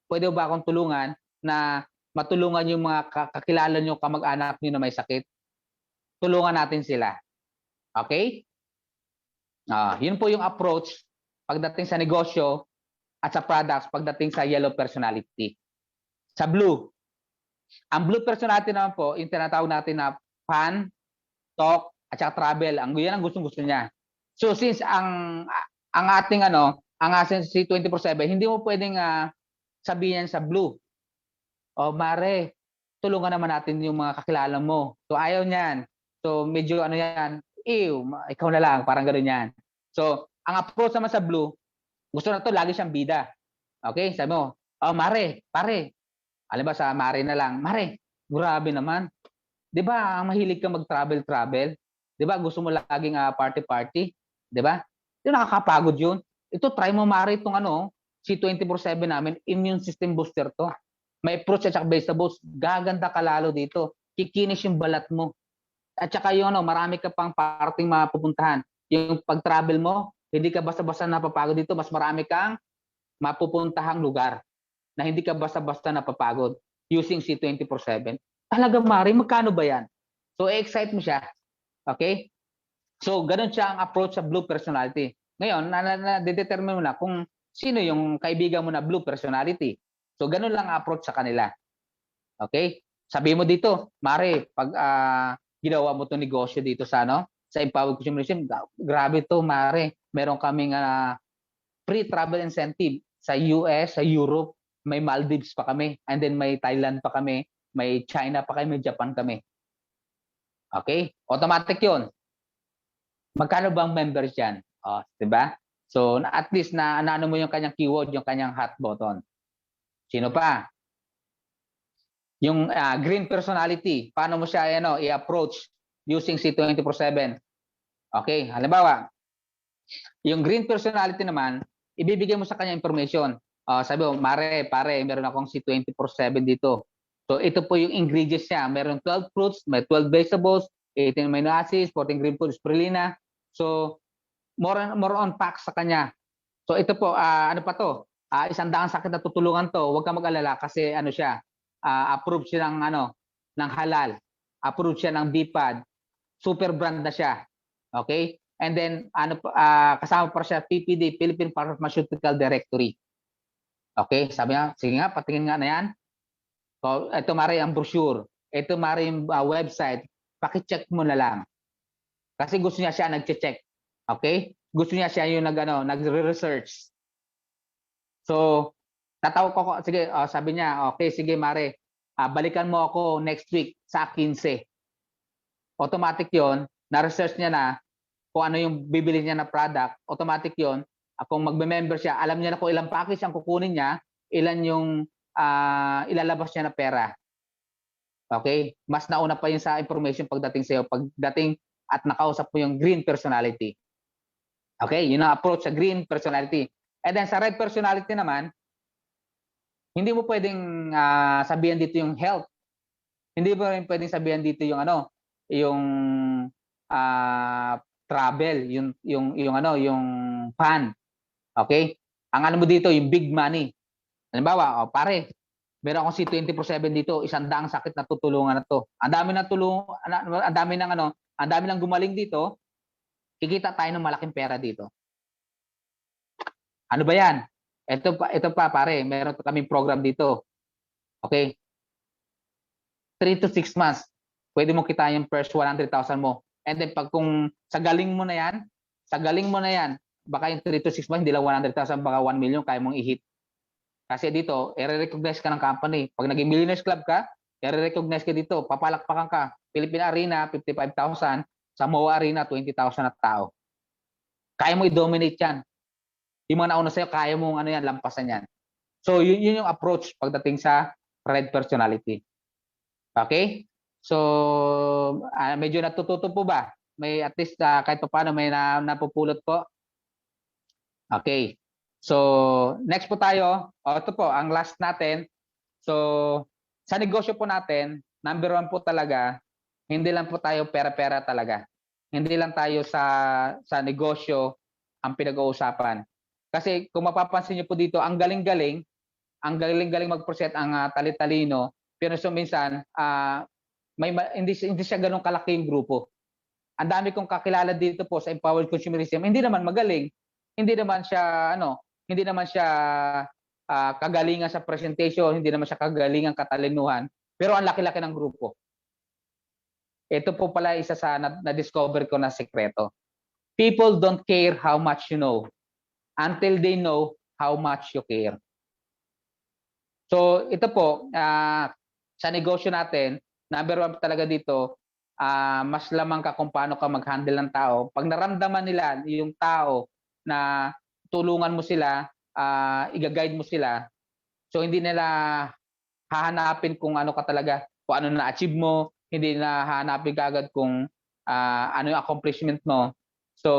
Pwede ba akong tulungan na matulungan yung mga kakilala nyo, kamag-anak nyo na may sakit? Tulungan natin sila. Okay? Yun po yung approach pagdating sa negosyo at sa products pagdating sa yellow personality. Sa blue, ang blue personality naman po, yung tinatawag natin na fun, talk, at saka travel. Yan ang gustong-gusto niya. So since ang ating ang agency 24/7, hindi mo pwedeng sabihin sa Blue, "Oh, Mare, tulungan naman natin yung mga kakilala mo." So ayaw niyan. So medyo ano yan, "Ew, ikaw na lang." Parang gano'n yan. So ang approach naman sa Blue, gusto na 'to lagi siyang bida. Okay, sabi mo, "Oh, Mare, Pare." Halimbawa sa Mare na lang, "Mare, grabe naman. 'Di ba mahilig ka mag-travel-travel? 'Di ba gusto mo laging party-party? 'Di ba? 'Di nakakapagod 'yun. Ito try mo Mare itong ano, C24/7 namin, immune system booster 'to. May fruits at saka vegetables, gaganda ka lalo dito. Kikinis yung balat mo. At saka yung ano, marami ka pang parting mapupuntahan. Yung pag-travel mo, hindi ka basta-basta napapagod dito, mas marami kang mapupuntahang lugar na hindi ka basta-basta napapagod using C24/7. Talaga Mare, magkano ba yan? So, excite mo siya. Okay? So, ganun siya ang approach sa blue personality. Ngayon, na-determine mo na kung sino yung kaibigan mo na blue personality. So, ganun lang approach sa kanila. Okay? Sabi mo dito, Mare, pag ginawa mo 'tong negosyo dito sa ano, sa Empowered Consumerism, grabe 'to, Mare. Meron kaming free travel incentive sa US, sa Europe, may Maldives pa kami, and then may Thailand pa kami, may China pa kami, may Japan kami. Okay? Automatic 'yun. Magkano bang members diyan? Oh, 'di ba? So, at least na ano mo yung kanyang keyword, yung kanyang hot button. Sino pa? Yung green personality, paano mo siya i-approach using C24/7? Okay, halimbawa, yung green personality naman, ibibigay mo sa kanya information. Sabi mo, Mare, pare, meron akong C24/7 dito. So ito po yung ingredients niya. Meron 12 fruits, may 12 vegetables, 18 amino acids, 14 green foods, spirulina. So more on facts sa kanya. So ito po, ano pa to? 100 sakit na tutulungan to. Huwag kang mag-alala kasi ano siya, approved siya ng ng halal. Approved siya ng BPAD. Super brand na siya. Okay? And then kasama pa siya PPD, Philippine Pharmaceutical Directory. Okay? Sabi niya, sige nga, patingin nga na yan. So ito Mari ang brochure. Ito Mari yung website. Paki-check mo na lang. Kasi gusto niya siya nagche-check. Okay? Gusto niya siya yung nagre-research. So, tatawag ko, sige, sabi niya, okay, sige Mare, balikan mo ako next week sa 15. Automatic yon, na-research niya na kung ano yung bibili niya na product, automatic yon. Kung magbe-member siya, alam niya na kung ilang package ang kukunin niya, ilan yung ilalabas niya na pera. Okay? Mas nauna pa yun sa information pagdating sa iyo, pagdating at nakausap mo yung green personality. Okay? Yun ang approach sa green personality. And then sa red personality naman, hindi mo pwedeng sabihan dito yung health. Hindi mo rin pwedeng sabihan dito yung yung travel, yung fun. Okay? Ang ano mo dito, yung big money. Halimbawa, pare, meron akong C24/7 dito, 100 sakit na tutulungan na to. Ang dami ng ang dami ng gumaling dito, kikita tayo ng malaking pera dito. Ano ba 'yan? Ito pa pare, meron kaming program dito. Okay? 3 to 6 months, pwede mo kita yung first 100,000 mo. And then pag kung sa galing mo na yan, baka yung 3 to 6 months, hindi lang 100,000, baka 1 million kaya mong i-hit. Kasi dito, i-recognize ka ng company. Pag naging Millionaires Club ka, i-recognize ka dito, papalakpakan ka. Philippine Arena, 55,000. Sa MOA Arena, 20,000 na tao. Kaya mo i-dominate yan. Yung mga nauna sa'yo, kaya mong lampasan yan. So, yun yung approach pagdating sa red personality. Okay? So, medyo natututo po ba? May at least kahit pa paano may napupulot po. Okay. So, next po tayo. Ito po, ang last natin. So, sa negosyo po natin, number 1 po talaga, hindi lang po tayo pera-pera talaga. Hindi lang tayo sa negosyo ang pinag-uusapan. Kasi kung mapapansin niyo po dito, ang galing-galing mag-present, ang tali-talino, pero so minsan, hindi siya ganun kalaki yung grupo. Ang dami kong kakilala dito po sa Empowered Consumerism, hindi naman magaling, hindi naman siya kagalingan sa presentation, hindi naman siya kagalingan katalinuhan, pero ang laki-laki ng grupo. Ito po pala isa sa na-discover ko na sekreto. People don't care how much you know. until they know how much you care. So ito po, sa negosyo natin, number one talaga dito, mas lamang ka kung paano ka mag-handle ng tao. Pag naramdaman nila yung tao na tulungan mo sila, i-guide mo sila, so hindi nila hahanapin kung ano ka talaga, kung ano na-achieve mo, hindi na hahanapin ka agad kung ano yung accomplishment mo. So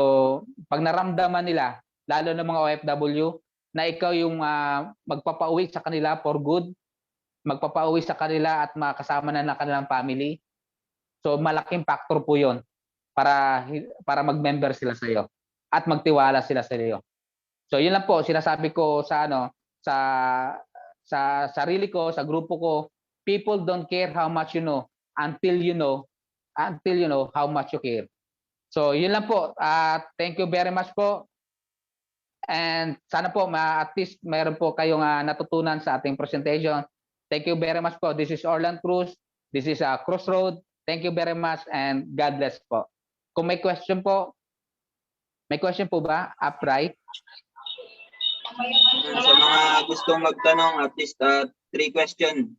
pag naramdaman nila, lalo ng mga OFW, na ikaw yung magpapauwi sa kanila for good, magpapauwi sa kanila at makasama na ng kanilang family. So malaking factor po 'yon para mag-member sila sa iyo at magtiwala sila sa iyo. So 'yun lang po sinasabi ko sa sa sarili ko, sa grupo ko, people don't care how much you know until you know how much you care. So 'yun lang po. Thank you very much po. And sana po at least mayroon po kayong natutunan sa ating presentation. Thank you very much po. This is Orland Cruz. This is Crossroad. Thank you very much and God bless po. Kung may question po ba? Upright? Sa mga gustong magtanong, at least 3 question.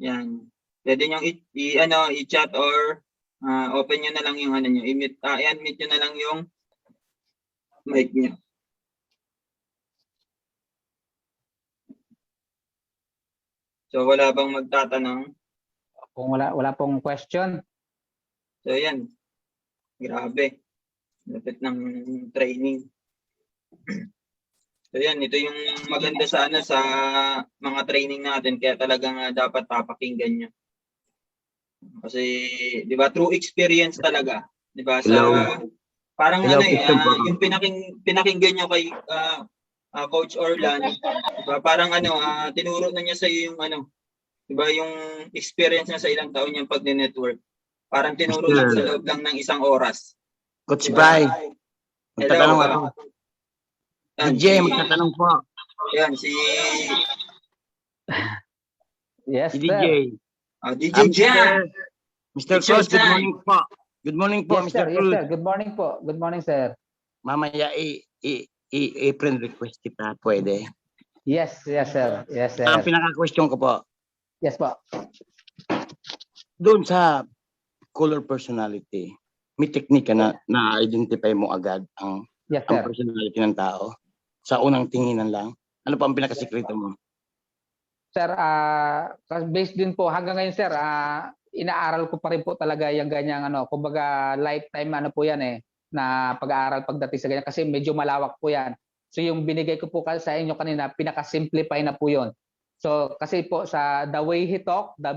Yan. Pwede nyo i-chat or open nyo na lang yung i-mute nyo na lang yung mic nyo. So wala bang magtatanong? Kung wala pong question. So yan. Grabe. Lapit ng training. So yan, ito yung maganda sa sa mga training natin, kaya talagang dapat papakinggan nyo. Kasi 'di ba, true experience talaga, 'di ba? Sa parang yung pinakinggan nyo kay Coach Orland, 'di ba? Parang tinuro na niya sa iyo yung 'di ba, yung experience niya sa ilang taon niyang pag-network. Parang tinuro niya sa loob lang ng 1 oras. Coach Bay, magtatanong ako. DJ, magtatanong po. Yan, si Yes, si DJ. DJ Jan. Mr. Cruz, good morning po. Good morning po, yes, Mr. Sir. Cruz. Yes, sir. Good morning po. Good morning, sir. Mamaya i-friend request kita, pwede? Yes, sir. Yes, sir. Ang pinaka-question ko po, Yes po. doon sa color personality, may technique ka na-identify mo agad ang Yes, ang sir. personality ng tao sa unang tinginan lang? Ano pa ang pinakasikreto mo? Sir, based din po hanggang ngayon, sir, inaaral ko pa rin po talaga yung ganyang kumbaga lifetime po yan na pag-aaral pagdating sa ganyan kasi medyo malawak po yan. So yung binigay ko po sa inyo kanina, pinaka-simplify na po yon. So kasi po sa the way he talk, the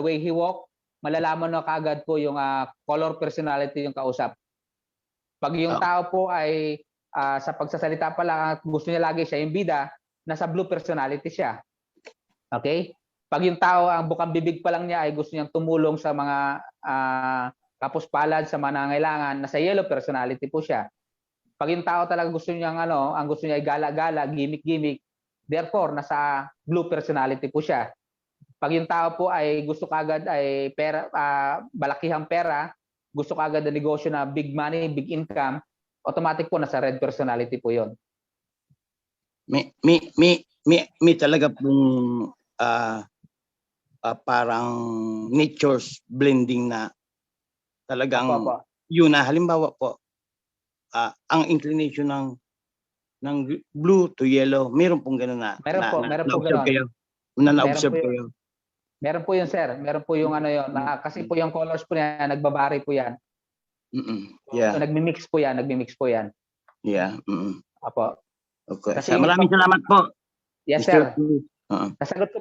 way he walk, malalaman na kaagad po yung color personality yung kausap. Pag yung tao po ay sa pagsasalita pa lang gusto niya lagi siya yung bida, nasa blue personality siya. Okay? Pag yung tao ang bukang bibig pa lang niya ay gusto niyang tumulong sa mga kapuspalad, sa mga nangangailangan, nasa yellow personality po siya. Pag yung tao talaga gusto niyang ang gusto niya ay gala-gala, gimmick-gimmick, therefore nasa blue personality po siya. Pag yung tao po ay gusto kagad ay pera, balakihang pera, gusto kagad ng negosyo na big money, big income, automatic po nasa red personality po 'yon. May talaga pong parang nature's blending na talagang yun na halimbawa po ang inclination ng blue to yellow, meron pong gano'n na meron po gano'n. Na-observe kayo. Meron po yun, sir. Meron po yung yun. Kasi po yung colors po yan, nagbabari po yan. Yeah. So, nagmi-mix po yan. Yeah. Apo. Okay. Kasi Maraming salamat po. Yes, sir. Nasagot ko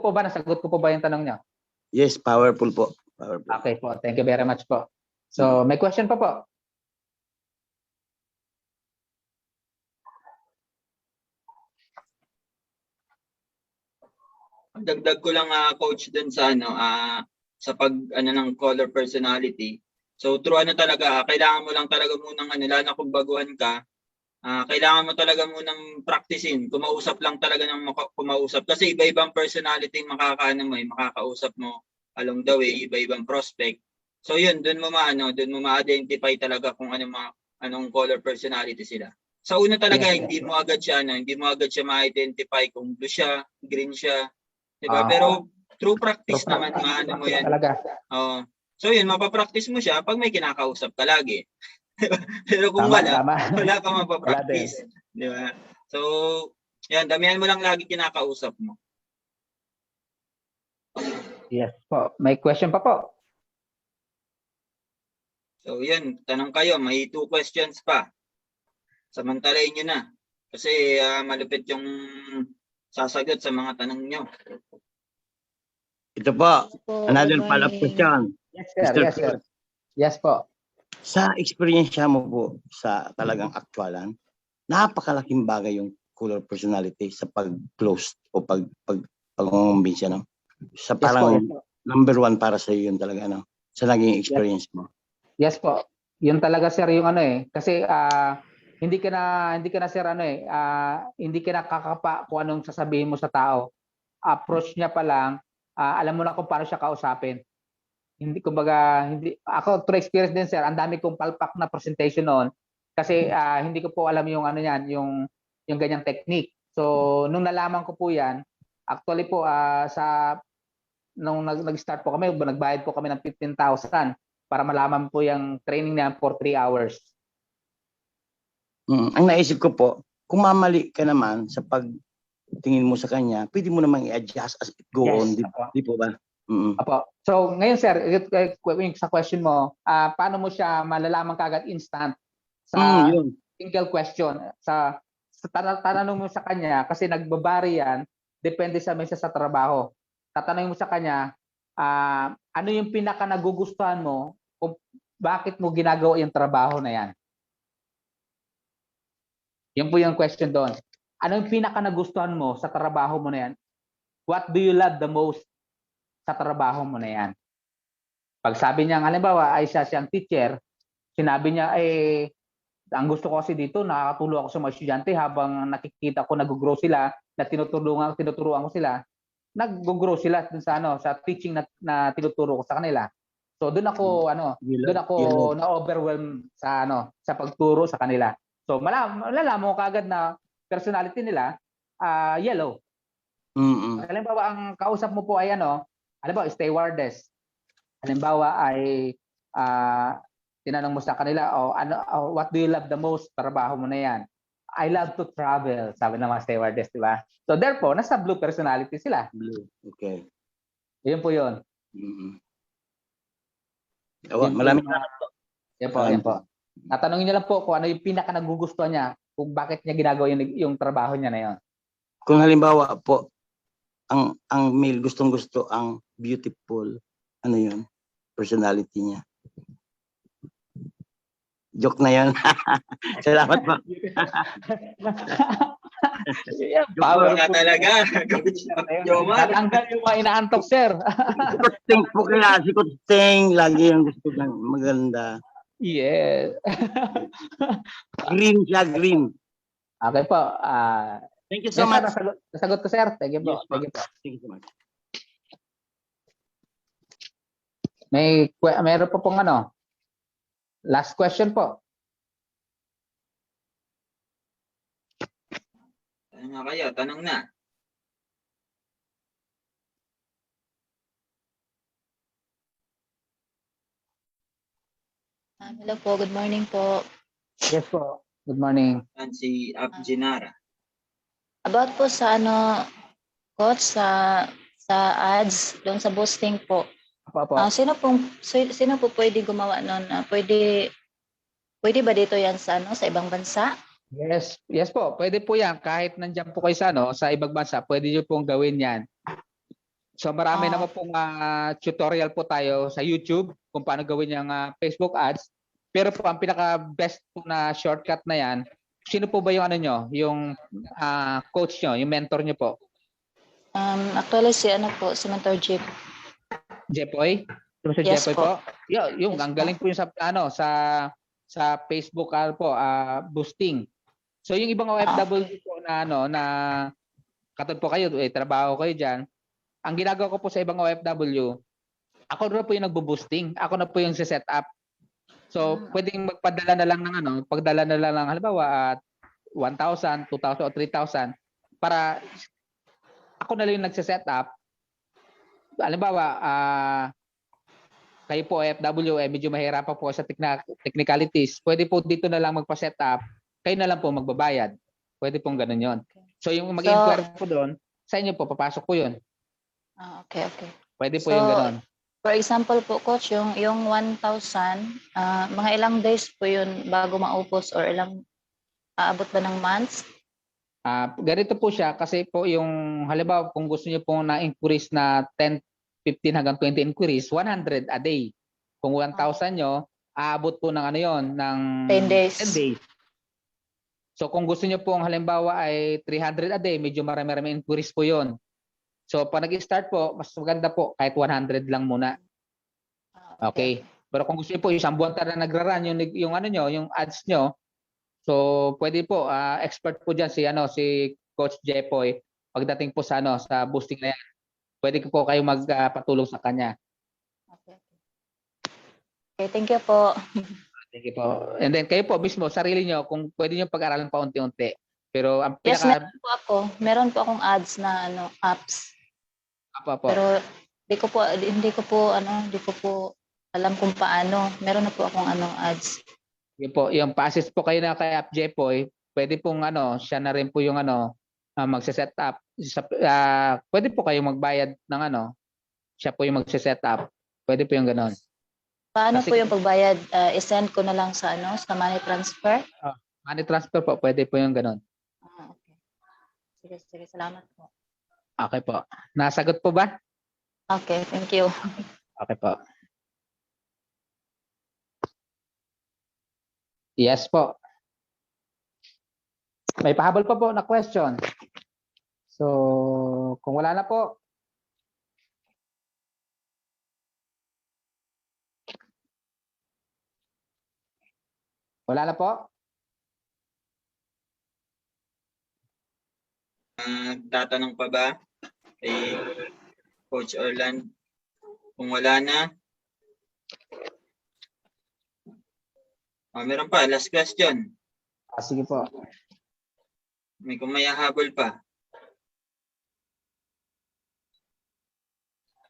po ba yung tanong niya? Yes, powerful po. Powerful. Okay po. Thank you very much po. So, may question pa po? Dagdag ko lang coach dun sa sa pag ng color personality. So true talaga, kailangan mo lang talaga munang lalo na kung baguhan ka, kailangan mo talaga munang practicein, kumausap lang talaga ng kumausap kasi iba-ibang personality makakausap mo along the way, iba-ibang prospect. So yun, doon mo ma-identify talaga kung anong color personality sila. Sa una talaga, Yes. hindi mo agad siya, hindi mo agad siya ma-identify kung blue siya, green siya, di ba? Ah. Pero through practice True naman, maano mo yan. talaga. Oo. So yun, mapapractice mo siya pag may kinakausap ka lagi. Pero kung Tama, wala, tama. wala kang Wala din. mapapractice. Di ba? So, yan, damihan mo lang lagi kinakausap mo. Yes po. May question pa po. So, yun, tanong kayo, may 2 questions pa. Samantalayin nyo na. Kasi malupit yung sasagot sa mga tanong nyo. Ito po, another Good follow-up morning. question. Yes, sir. Mr. Yes, sir. Yes po. Sa experience mo po sa talagang aktualan, napakalaking bagay yung color personality sa pag-close o pag-convince, no? Sa Yes po. parang Yes po. number 1 para sa iyo yun talaga, no? Sa naging experience mo. Yes po. Yun talaga sir yung ano eh kasi hindi ka na sir ano eh hindi ka nakakapa kung anong sasabihin mo sa tao. Approach niya pa lang alam mo na kung paano siya kausapin. Hindi kumbaga hindi ako through experience din sir, ang dami kong palpak na presentation noon kasi hindi ko po alam yung ano yan, yung ganyang technique. So nung nalaman ko po yan, actually po sa nung nag-start po kami, nagbayad po kami ng 15,000 para malaman po yung training niya for 3 hours. Ang naisip ko po, kung mamali ka naman sa pagtingin mo sa kanya, pwede mo namang i-adjust as it go on, Apo. di po ba? Apo. So ngayon sir, sa question mo, paano mo siya malalaman kagad instant sa Yun. single question sa tatanong mo sa kanya kasi nagbabari yan, depende sa mesa sa trabaho. Tatanungin mo sa kanya, ano yung pinaka nagugustuhan mo kung bakit mo ginagawa yung trabaho na yan? Yan po yung question doon. Ano yung pinaka nagustuhan mo sa trabaho mo na yan? What do you love the most sa trabaho mo na yan? Pag sabi niya, halimbawa, ay siyang teacher, sinabi niya, ang gusto ko kasi dito, nakakatulong ako sa mga estudyante habang nakikita ko nag-grow sila, na tinuturuan ko sila, nag-grow sila dun sa sa teaching na tinuturo ko sa kanila. So doon ako na-overwhelm sa sa pagturo sa kanila. So malalaman mo kaagad na personality nila yellow. Halimbawa ang kausap mo po ay halimbawa stewardess. Halimbawa ay tinanong mo sa kanila what do you love the most trabaho mo na yan? I love to travel, sabi ng mga stewardess, di ba? So therefore, nasa blue personality sila. Blue. Okay. Yun po yun. Maraming Yan po. Tatanungin niyo lang po kung ano yung pinaka nagugustuhan niya, kung bakit niya ginagawa yung trabaho niya na yun. Kung halimbawa po, ang male gustong-gusto ang beautiful, ano yun, personality niya. Joke na yan. Salamat po. Power ka talaga. Tatanggal yung mga inaantok, sir. Kuting po kaya, si Kuting, lagi yung gusto ng maganda. Yes. Green siya, green. Okay po. Thank you so much. Nasagot ko, sir. Thank you po. Yes, Thank you po. Thank you so much. Meron po pong last question po. Tanong na kayo, tanong na. Hello po, good morning po. Yes po. Good morning. Si Abjinara. About po sa coach sa ads doon sa boosting po. Apo. Sino po pwede gumawa noon? Pwede ba dito yan sa sa ibang bansa? Yes po. Pwede po yan. Kahit nandiyan po kayo sa ibang bansa, pwede nyo pong gawin yan. So marami naman pong tutorial po tayo sa YouTube kung paano gawin yung Facebook ads. Pero po ang pinaka-best po na shortcut na yan, sino po ba yung yung coach nyo, yung mentor nyo po? Actually si Mentor Jeep. Jepoy? Si Yes Jepoy po? Yung Yes ang po. galing po yung sa Facebook po boosting. So yung ibang OFW po na na katulad po kayo, trabaho kayo diyan. Ang ginagawa ko po sa ibang OFW, ako na po yung nagbo-boosting. Ako na po yung set up. So pwedeng magpadala na lang ng pagdala na lang halimbawa 1,000, 2,000 o 3,000 para ako na lang yung nagse-set up. Halimbawa, kayo po OFW, medyo mahirapan po sa technicalities. Pwede po dito na lang magpa-set up. Kayo na lang po magbabayad. Pwede pong ganun yon. So yung mag-inquire po doon, sa inyo po, papasok po yun. Okay. Pwede po So, yung ganun. For example po, Coach, yung 1,000, mga ilang days po yun bago maupos or ilang aabot ba ng months? Ganito po siya kasi po yung halimbawa kung gusto niyo po na-increase na 10, 15 hanggang 20 inquiries, 100 a day. Kung 1,000 nyo, aabot po ng ano yon ng 10 days. 10 days. So kung gusto niyo po halimbawa ay 300 a day, medyo marami-rami inquiries po yon. So pag nag-start po, mas maganda po kahit 100 lang muna. Okay. Pero kung gusto niyo po isang buwan na nagra-run yung ano nyo, yung ads nyo, so pwede po expert po diyan si Coach Jepoy pagdating po sa sa boosting na yan. Pwede po kayo magpatulong sa kanya. Okay, thank you po. Thank you po. And then kayo po mismo sarili nyo kung pwede niyo pag-aralan pa unti-unti. Pero ang Yes, meron po akong ads na apps. po. Pero hindi ko po alam kung paano. Meron na po akong ads. Yun po, yung pa-assist po kayo na kay App Jepoy, pwede pong siya na rin po yung magse-set up. Pwede po kayo magbayad ng siya po yung magse-set up. Pwede po yung ganon. Paano Kasi- po yung pagbayad? I-send ko na lang sa sa money transfer? Money transfer po, pwede po yung ganon. Okay. Sige, salamat po. Okay po. Nasagot po ba? Okay, thank you. Okay po. Yes po. May pahabol pa po na question. So, kung wala na po, wala na po? Tatanong pa ba kay Coach Orland? Kung wala na, meron pa, last question. Sige po. Kung may habol pa.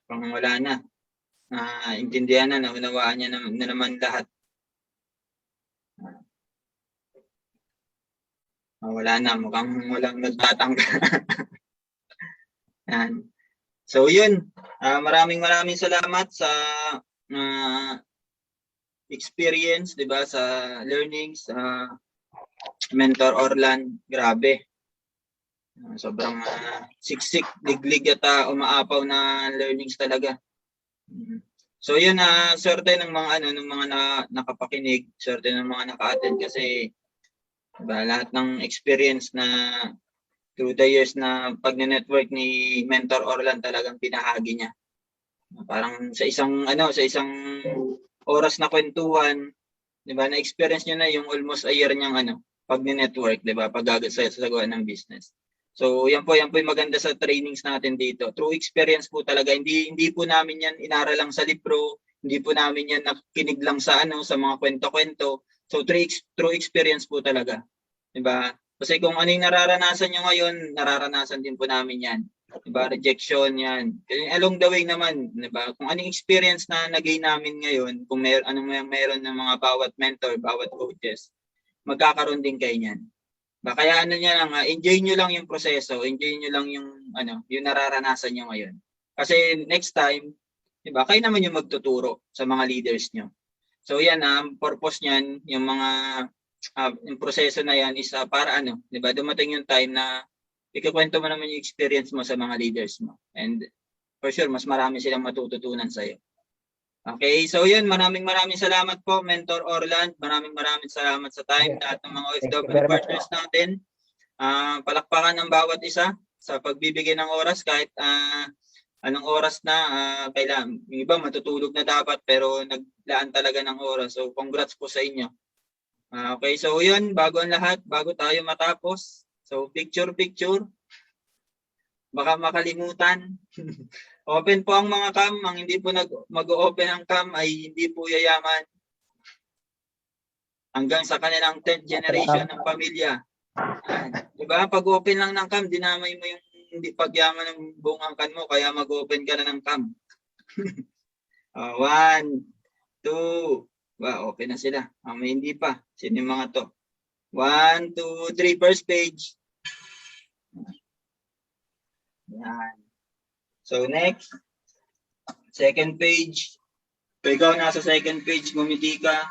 Kung wala na, intindihan na, naunawaan niya na naman lahat. Wala na, mukhang walang nagtatangka. Yan. So yun, maraming salamat sa experience, 'di ba, sa learnings, Mentor Orland. Grabe. Sobrang siksik, liglig at umaapaw na learnings talaga. So yun, swerte ng mga nakapakinig, swerte ng mga naka-attend kasi diba, lahat ng experience na through the years na pag-network ni Mentor Orland talagang pinahagi niya. Parang sa isang oras na kwentuhan, 'di ba? Na-experience niya na yung almost a year niyang pag-network, 'di ba? Pagsasagawa ng business. So, yan po yung maganda sa trainings natin dito. True experience po talaga. Hindi po namin yan inaral lang sa libro, hindi po namin yan nakikinig lang sa sa mga kwento-kwento. So, true experience po talaga. 'Di ba? Kasi kung ano yung nararanasan nyo ngayon, nararanasan din po namin yan. 'Di ba? Rejection yan. Kasi along the way naman, 'di ba? Kung anong experience na nag-gain namin ngayon, kung meron ng mga bawat mentor, bawat coaches, magkakaroon din kayo niyan. Kaya enjoy nyo lang yung proseso, enjoy nyo lang yung yung nararanasan nyo ngayon. Kasi next time, 'di ba? Kayo naman yung magtuturo sa mga leaders nyo. So yan, ang purpose niyan, yung mga yung proseso na yan is para 'di ba? Dumating yung time na ikukwento mo naman yung experience mo sa mga leaders mo. And for sure, mas marami silang matututunan sa iyo. Okay, so yun, maraming salamat po, Mentor Orland. Maraming salamat sa time lahat ng mga OFW partners natin. Palakpakan ng bawat isa sa pagbibigay ng oras kahit anong oras na kailangan. Yung iba matutulog na dapat pero naglaan talaga ng oras. So congrats po sa inyo. Okay, so yun, bago tayo matapos. So picture. Baka makalimutan. Open po ang mga cam. Ang hindi po mag-open ang cam ay hindi po yayaman. Hanggang sa kanilang 10th generation ng pamilya. Diba? Pag open lang ng cam, dinamay mo yung hindi pagyaman ng buong angkan mo, kaya mag-open ka na ng cam. 1, 2, open na sila. May hindi pa. Sino yung mga to? 1, 2, 3, first page. Yan. So next, second page. So ikaw nasa second page, gumiti ka.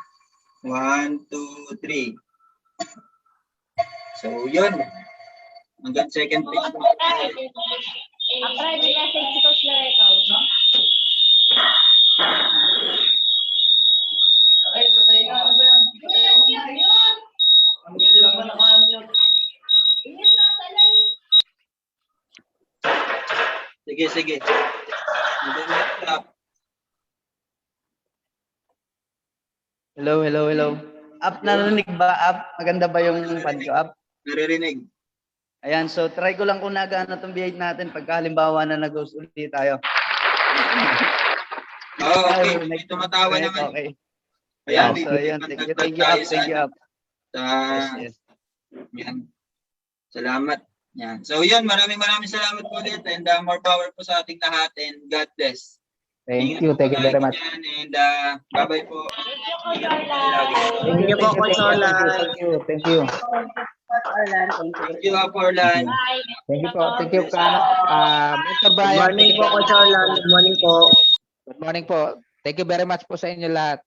1, 2, 3. So yun. Hanggang second page. Sige. Hello. Up, narinig ba? Up, maganda ba yung pad ko? Up? Naririnig. Ayan, so try ko lang kung nagana itong behave natin pagka halimbawa na nag-host ulit tayo. Okay. May tumatawa naman. Okay. Ayan, So, ayan. Thank you, up. Yes. Yan. Salamat. Yan. So yun, maraming salamat po ulit and more power po sa ating lahat and God bless. Thank you very much. And bye-bye po. Thank you po, Coach Orlan. Thank you. Thank you, Orlan. Thank you, Mr. Brian. Good morning po, Coach Orlan. Good morning po. Good morning po. Thank you very much po sa inyo lahat.